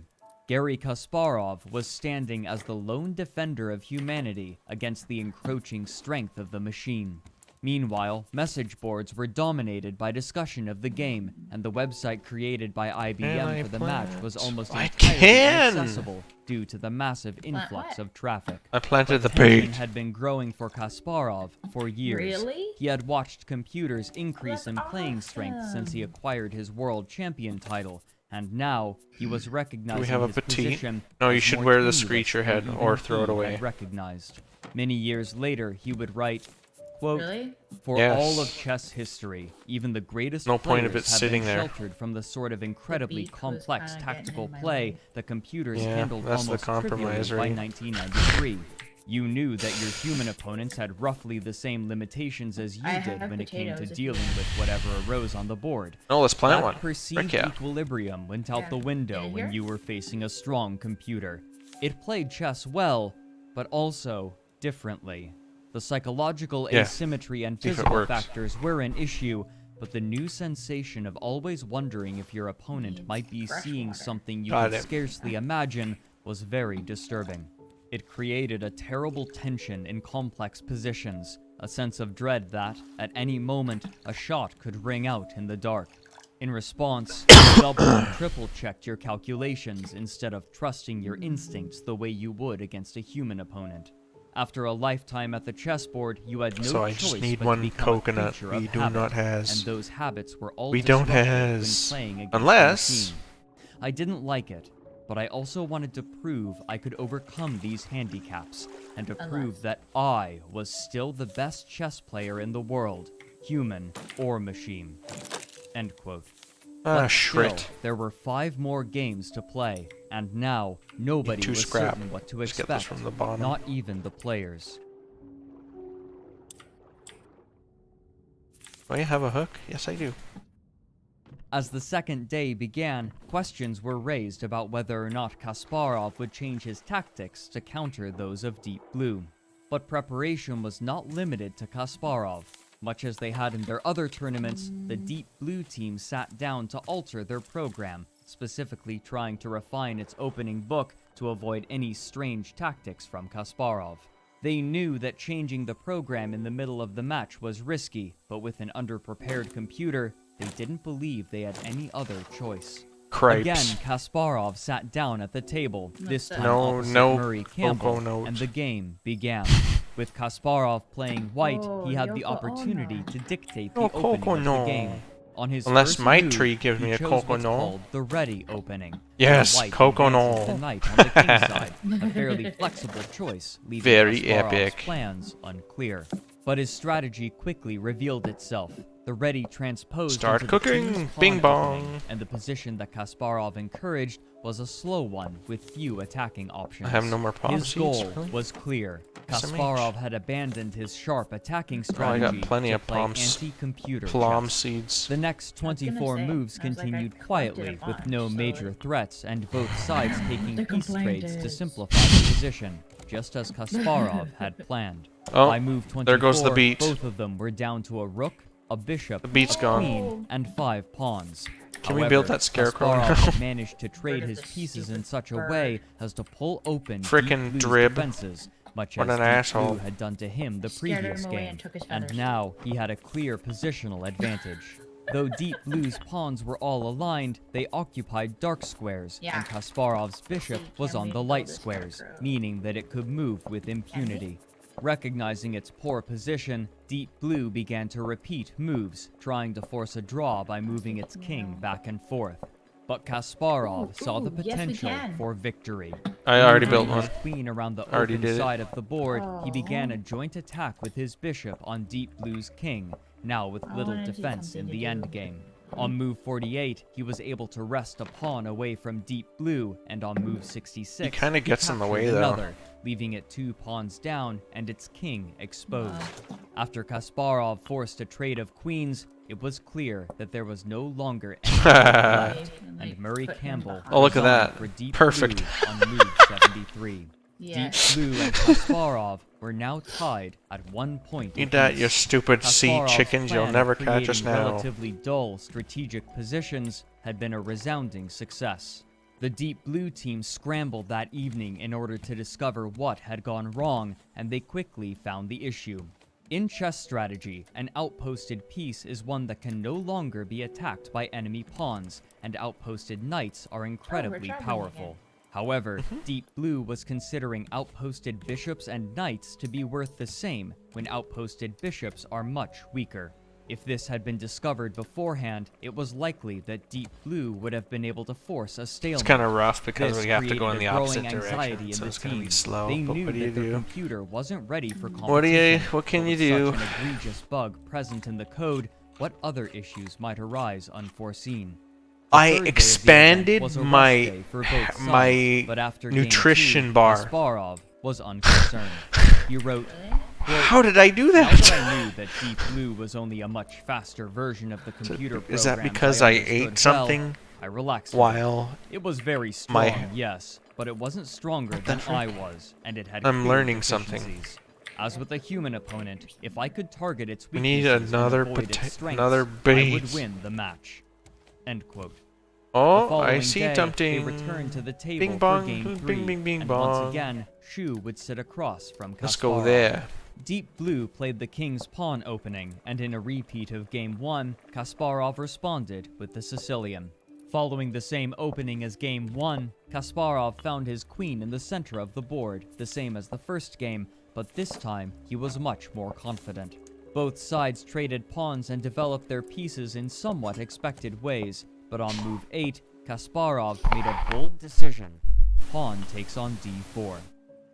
Garry Kasparov was standing as the lone defender of humanity against the encroaching strength of the machine. Meanwhile, message boards were dominated by discussion of the game, and the website created by Can I IBM for the match was plant? almost I entirely can! inaccessible due to the massive influx what? of traffic. I planted the Tension bait. had been growing for Kasparov for years. Really? He had watched computers increase in That's playing strength since he awesome. acquired his world champion title, and now he was recognizing have a his petite? position No, you as should more wear the tenuous Screecher than head even or throw it he away. had recognized. Many years later, he would write, quote, Really? "For Yes. all of chess history, even the greatest No point of players it have sitting been there. sheltered from the sort of incredibly beak was complex kinda getting tactical in my play way. that computers Yeah, handled that's the almost trivially compromise, by right? 1993. You knew that your human opponents had roughly the same limitations as you I did have when it came to potatoes if you dealing want. with whatever arose on the board. Oh, let's plant That one. perceived Frick yeah. equilibrium went out Yeah. the window In when here? you were facing a strong computer. It played chess well, but also differently. The psychological Yeah. asymmetry and See if it physical works. factors were an issue, but the new sensation of always wondering if your opponent Needs might be fresh seeing water. something you Got could it. scarcely imagine was very disturbing. It created a terrible tension in complex positions, a sense of dread that, at any moment, a shot could ring out in the dark. In response, you double and triple checked your calculations instead of trusting your instincts the way you would against a human opponent. After a lifetime at the chessboard, you had no So I choice just need but one to become a coconut. creature We of do habit, not has. and those habits were all We don't disrupted when has. playing against Unless- the machine. I didn't like it, but I also wanted to prove I could overcome these handicaps, and to prove Unless. that I was still the best chess player in the world, human or machine. End quote. Ah, But shrit. still, there were 5 more games to play, and now nobody Two was scrap. certain what to Let's get this expect, from the bottom. not even the players. Do I have a hook? Yes, I do. As the second day began, questions were raised about whether or not Kasparov would change his tactics to counter those of Deep Blue. But preparation was not limited to Kasparov. Much as they had in their other tournaments, the Deep Blue team sat down to alter their program, specifically trying to refine its opening book to avoid any strange tactics from Kasparov. They knew that changing the program in the middle of the match was risky, but with an underprepared computer, they didn't believe they had any other choice. Cripes. Again, Kasparov sat down at the table, this that? time No, opposite no, Murray Campbell, Coco note. and the game began. With Kasparov playing white, Oh, he had the Yoko opportunity Ono. to dictate No the opening Coco of the no. game. On his Unless first my move, tree gives he me a chose Coco what's no. called the ready opening. Yes, White Coco advances no. the knight on the king side, a fairly flexible choice, leaving Very Kasparov's epic. plans unclear. But his strategy quickly revealed itself. The ready transposed Start into the cooking, king's bing pawn opening, bong. and the position that Kasparov encouraged was a slow one with few attacking options. I have no more palm His seeds, goal really? was clear. SMH. Kasparov had abandoned his sharp attacking Oh, I strategy got plenty to of play plum anti-computer Plum chess. seeds. The next I was gonna 24 say, moves I was like, I continued collected quietly, a with no bunch, so, major like- threats, and both sides taking The piece complaint trades to is- simplify the position, just as Kasparov had planned. Oh, By move 24, there goes the beat. both of them were down to a rook, a bishop, The beat's gone. queen, and 5 pawns. Can we build that scarecrow Kasparov now? had managed to trade Rid of his the pieces in stupid such a bird. way as to pull open Frickin' Deep Blue's drib. defenses, much What as an Deep asshole. Blue had done to him the Scared previous him away game, and took his and feathers. now he had a clear positional advantage. Though Deep Blue's pawns were all aligned, they occupied dark squares, Yeah. and Kasparov's bishop See, was can on we the build light a squares, scarecrow? meaning that it could move with impunity. Recognizing its poor position, Deep Blue began to repeat moves, trying to force a draw by moving its king back and forth. But Kasparov saw the ooh, yes, we potential can. for victory. I already built Moving one. his queen around the Already open did it. side of the board, he Aw. began a joint attack with his bishop on Deep Blue's king, now with I little wanted to see defense in something the to do. endgame. On move 48, he was able to wrest a pawn away from Deep Blue, and on move 66, He kinda gets in the way, captured though. another, leaving it 2 pawns down and its king exposed. After Kasparov forced a trade of queens, it was clear that there was no longer any left, and Murray Campbell Oh, look at resigned that. for Deep Perfect. Blue on move 73. Yes. Deep Blue and Kasparov were now tied at 1 point. Eat that, apiece. you stupid sea Kasparov's chickens. You'll plan of never catch us creating now. Relatively dull strategic positions had been a resounding success. The Deep Blue team scrambled that evening in order to discover what had gone wrong, and they quickly found the issue. In chess strategy, an outposted piece is one that can no longer be attacked by enemy pawns, and outposted knights are incredibly traveling powerful. again. However, Deep Blue was considering outposted bishops and knights to be worth the same when outposted bishops are much weaker. If this had been discovered beforehand, it was likely that Deep Blue would have been able to force a stalemate. It's kind of rough because This we have to go in created the a growing opposite anxiety direction, in so the it's gonna be team. slow. They But knew what do you that their do? computer wasn't ready for competition. What can but you with do? Such an egregious bug present in the code, what other issues might arise unforeseen? The I third day of the expanded event was a rest my day for both sides, my but after game nutrition 2, bar. Kasparov was unconcerned. He wrote, quote, How did I do "Now that that? I knew that Deep Blue was only a much faster version of the computer Is that programs because I understood ate well, something I relaxed a bit. while It was very strong, my- yes, but it wasn't stronger than I was, and it had I'm clear learning something. deficiencies. As with a human opponent, if I could target its We need weaknesses and another avoid its strengths, another I would base. win the match." End quote. The Oh, I following see day, tempting. They returned to the table Bing for bong, game bing, 3, bing, bing, and bong. once again, Shu would sit across from Kasparov. Let's go there. Deep Blue played the king's pawn opening, and in a repeat of game 1, Kasparov responded with the Sicilian. Following the same opening as game 1, Kasparov found his queen in the center of the board, the same as the first game, but this time he was much more confident. Both sides traded pawns and developed their pieces in somewhat expected ways, but on move 8, Kasparov made a bold decision. Pawn takes on d4.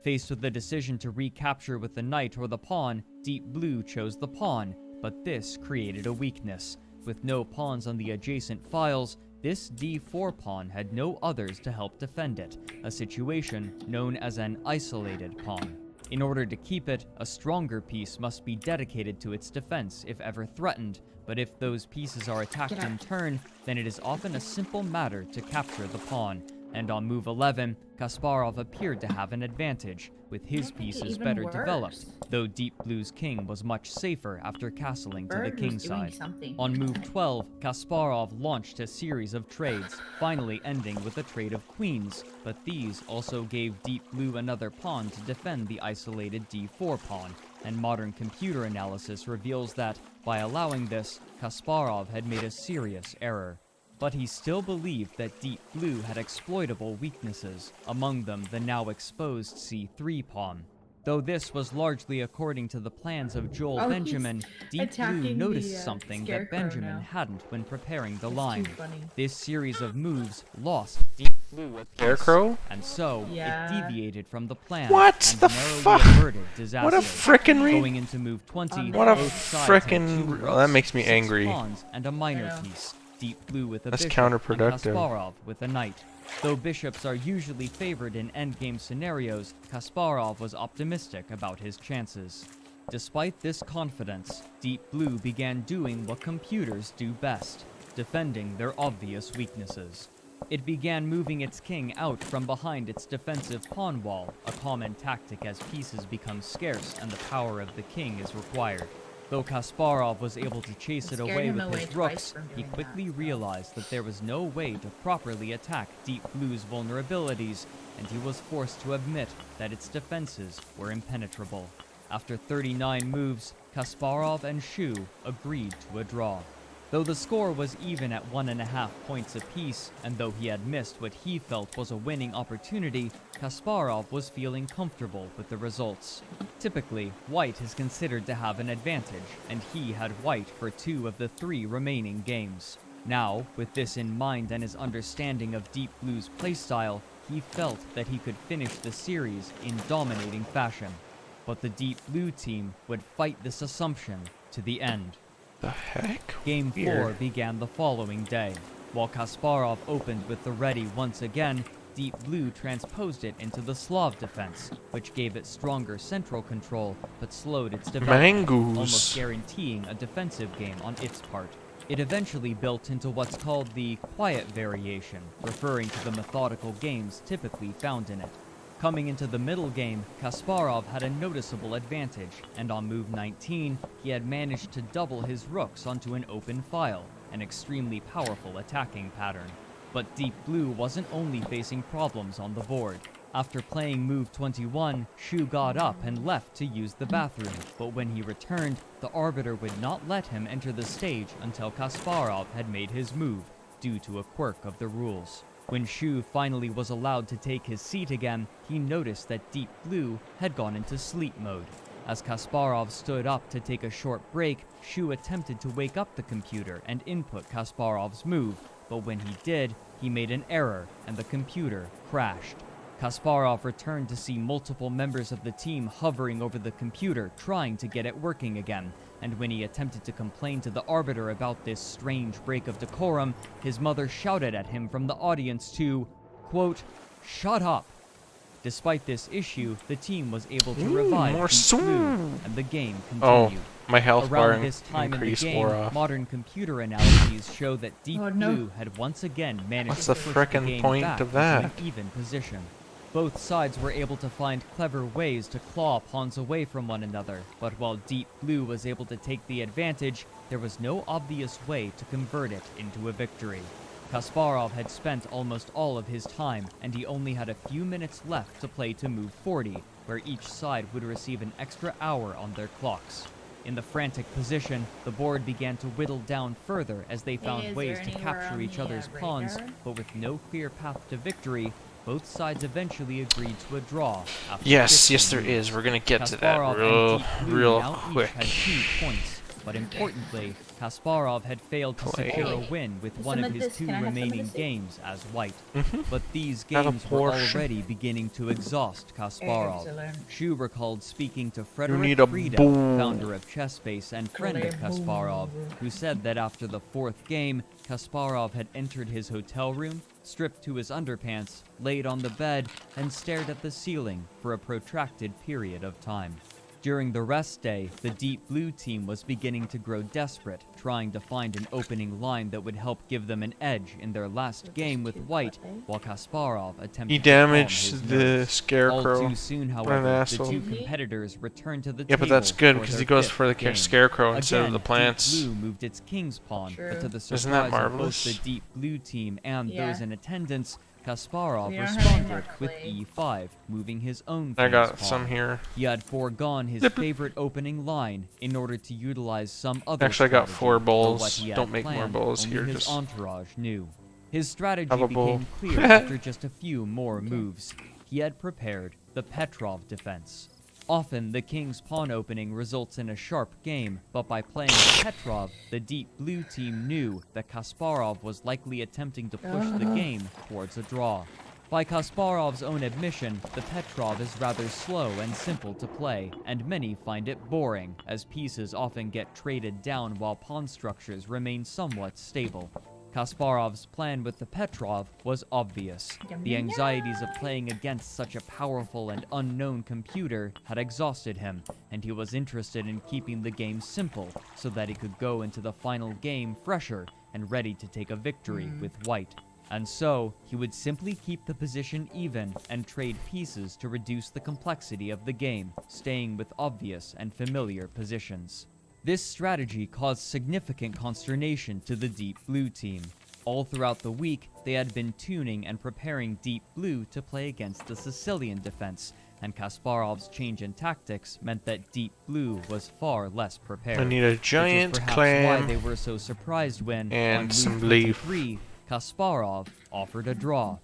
Faced with the decision to recapture with the knight or the pawn, Deep Blue chose the pawn, but this created a weakness. With no pawns on the adjacent files, this d4 pawn had no others to help defend it, a situation known as an isolated pawn. In order to keep it, a stronger piece must be dedicated to its defense if ever threatened, but if those pieces are attacked in turn, then it is often a simple matter to capture the pawn. And on move 11, Kasparov appeared to have an advantage, with his pieces even better worse. developed, though Deep Blue's king was much safer after castling to the Bird king was doing side. something. On move 12, Kasparov launched a series of trades, finally ending with a trade of queens, but these also gave Deep Blue another pawn to defend the isolated d4 pawn, and modern computer analysis reveals that, by allowing this, Kasparov had made a serious error. But he still believed that Deep Blue had exploitable weaknesses, among them the now exposed c3 pawn. Though this was largely according to the plans of Joel Oh, he's Benjamin, Deep Blue attacking noticed the, something that scarecrow Benjamin now. hadn't when preparing the That's line. too funny. This series of moves lost Deep Blue a piece, Scarecrow? and so Yeah. it deviated from the plan What and the narrowly fuck? averted disaster. What a frickin' Going into move 20, What a both sides had frickin' two oh, that rooks, makes me 6 angry. pawns, and a minor I know. piece. Deep Blue with a That's bishop, counterproductive. and Kasparov with a knight. Though bishops are usually favored in endgame scenarios, Kasparov was optimistic about his chances. Despite this confidence, Deep Blue began doing what computers do best, defending their obvious weaknesses. It began moving its king out from behind its defensive pawn wall, a common tactic as pieces become scarce and the power of the king is required. Though Kasparov was able to chase it Scared away him with away his twice rooks, from he doing quickly that, so. realized that there was no way to properly attack Deep Blue's vulnerabilities, and he was forced to admit that its defenses were impenetrable. After 39 moves, Kasparov and Shu agreed to a draw. Though the score was even at 1.5 points apiece, and though he had missed what he felt was a winning opportunity, Kasparov was feeling comfortable with the results. Typically, White is considered to have an advantage, and he had White for 2 of the 3 remaining games. Now, with this in mind and his understanding of Deep Blue's playstyle, he felt that he could finish the series in dominating fashion. But the Deep Blue team would fight this assumption to the end. The heck? Game 4 Weird. began the following day. While Kasparov opened with the ready once again, Deep Blue transposed it into the Slav defense, which gave it stronger central control but slowed its development, almost Mangoose. guaranteeing a defensive game on its part. It eventually built into what's called the quiet variation, referring to the methodical games typically found in it. Coming into the middle game, Kasparov had a noticeable advantage, and on move 19, he had managed to double his rooks onto an open file, an extremely powerful attacking pattern. But Deep Blue wasn't only facing problems on the board. After playing move 21, Shu got up and left to use the bathroom, but when he returned, the Arbiter would not let him enter the stage until Kasparov had made his move, due to a quirk of the rules. When Shu finally was allowed to take his seat again, he noticed that Deep Blue had gone into sleep mode. As Kasparov stood up to take a short break, Shu attempted to wake up the computer and input Kasparov's move, but when he did, he made an error and the computer crashed. Kasparov returned to see multiple members of the team hovering over the computer trying to get it working again, and when he attempted to complain to the Arbiter about this strange break of decorum, his mother shouted at him from the audience to, quote, "Shut up." Despite this issue, the team was able to revive more Deep Blue, and the game Oh, continued. my health bar Around this time in the increased game, wore off. modern computer analyses show that Deep Oh, no. Blue had once again managed What's to the push frickin' the game point back of into that? an even position. Both sides were able to find clever ways to claw pawns away from one another, but while Deep Blue was able to take the advantage, there was no obvious way to convert it into a victory. Kasparov had spent almost all of his time, and he only had a few minutes left to play to move 40, where each side would receive an extra hour on their clocks. In the frantic position, the board began to whittle down further as they found Is ways there to anywhere capture on each the, other's pawns, radar? but with no clear path to victory, both sides eventually agreed to a draw. After Yes, 15 yes, there moves. is. We're gonna get to that Kasparov real, and Deep Blue real now quick. each had 2 points, but importantly, Kasparov had failed to Play. secure a win with one Some of of his this- 2 can I have some of remaining this? games as White. But these Have a games were portion. already beginning to exhaust Kasparov. Excellent. Shu recalled speaking to need Frederick a Frieda, boom. founder of Chessbase and friend of Kasparov, who said that after the 4th game, Kasparov had entered his hotel room, stripped to his underpants, laid on the bed, and stared at the ceiling for a protracted period of time. During the rest day, the Deep Blue team was beginning to grow desperate, trying to find an opening line that would help give them an edge in their last game with White, while Kasparov attempted He to calm damaged his the nerves. All scarecrow. too soon, What an however, the asshole. 2 competitors returned to the Yeah, table but that's good for because their he goes 5th for the game. scarecrow instead of Again, the plants. Deep Blue moved its king's pawn, but to True. the Isn't that surprise of both marvelous? the Deep Blue team and Yeah. those in attendance, Kasparov We don't have any more responded with clay. E5, moving his own I king's got pawn. some here. He had foregone his favorite opening line in order to utilize some other Actually, I got strategy, 4 but bowls. what he had Don't make more planned, bowls only here, his just entourage knew. His strategy have a bowl. became clear after just a few more moves. He had prepared the Petrov defense. Often, the king's pawn opening results in a sharp game, but by playing Petrov, the Deep Blue team knew that Kasparov was likely attempting to push the game towards a draw. By Kasparov's own admission, the Petrov is rather slow and simple to play, and many find it boring, as pieces often get traded down while pawn structures remain somewhat stable. Kasparov's plan with the Petrov was obvious. The anxieties of playing against such a powerful and unknown computer had exhausted him, and he was interested in keeping the game simple so that he could go into the final game fresher and ready to take a victory with White. And so, he would simply keep the position even and trade pieces to reduce the complexity of the game, staying with obvious and familiar positions. This strategy caused significant consternation to the Deep Blue team. All throughout the week, they had been tuning and preparing Deep Blue to play against the Sicilian defense, and Kasparov's change in tactics meant that Deep Blue was far less prepared. I need a giant which is perhaps clam why they were so surprised when, and on some move leaf. 23, Kasparov offered a draw.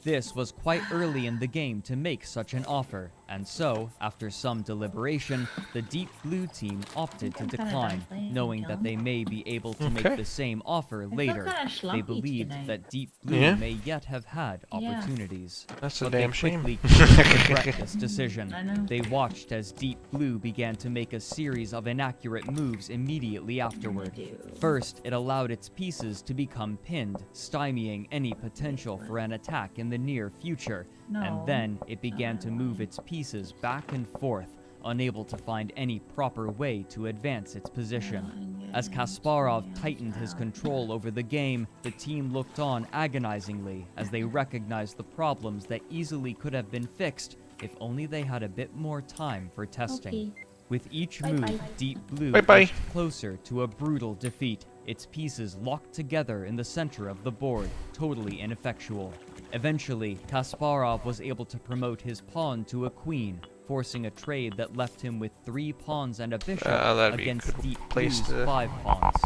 This was quite early in the game to make such an offer, and so, after some deliberation, the Deep Blue team opted to I'm kinda decline, done playing, knowing that Dylan. they may be able to Okay. make the same offer feel later. kinda They schlumpy believed tonight. that Deep Blue Yeah? may yet have had Yeah. opportunities. That's a But damn they shame. quickly came to regret this decision. I know. They watched as Deep Blue began to make a series of inaccurate moves immediately afterward. do? First, it allowed its pieces to become pinned, stymieing any potential for an attack in the near future. No. And then it began to move its pieces back and forth, unable to find any proper way to advance its position. As Kasparov tightened his control over the game, the team looked on agonizingly as they recognized the problems that easily could have been fixed if only they had a bit more time for testing. Okay. With each Bye-bye. move, Deep Blue Bye-bye. edged closer to a brutal defeat, its pieces locked together in the center of the board, totally ineffectual. Eventually, Kasparov was able to promote his pawn to a queen, forcing a trade that left him with 3 pawns and a bishop that'd be a against good Deep place Blue's to 5 pawns.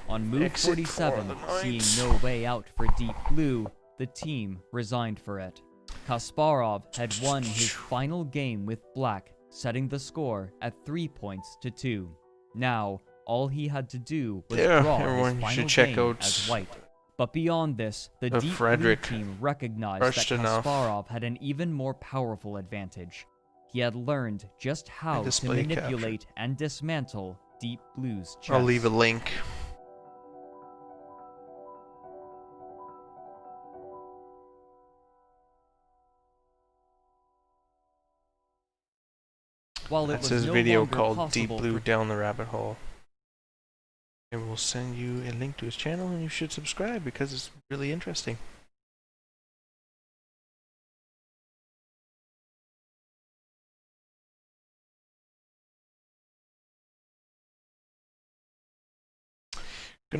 On move exit for 47, the seeing knights. no way out for Deep Blue, the team resigned for it. Kasparov had won his final game with Black, setting the score at 3 points to 2. Now, all he had to do was Yeah, draw everyone his final should check game out as White. But beyond this, the the Deep Frederick Blue team recognized that rushed enough. Kasparov had an even more powerful advantage. He had learned just how to display manipulate and dismantle Deep Blue's chess. I'll leave a link. While it That's was his no video longer called Deep possible Blue for Down the Rabbit Hole. And we'll send you a link to his channel and you should subscribe because it's really interesting.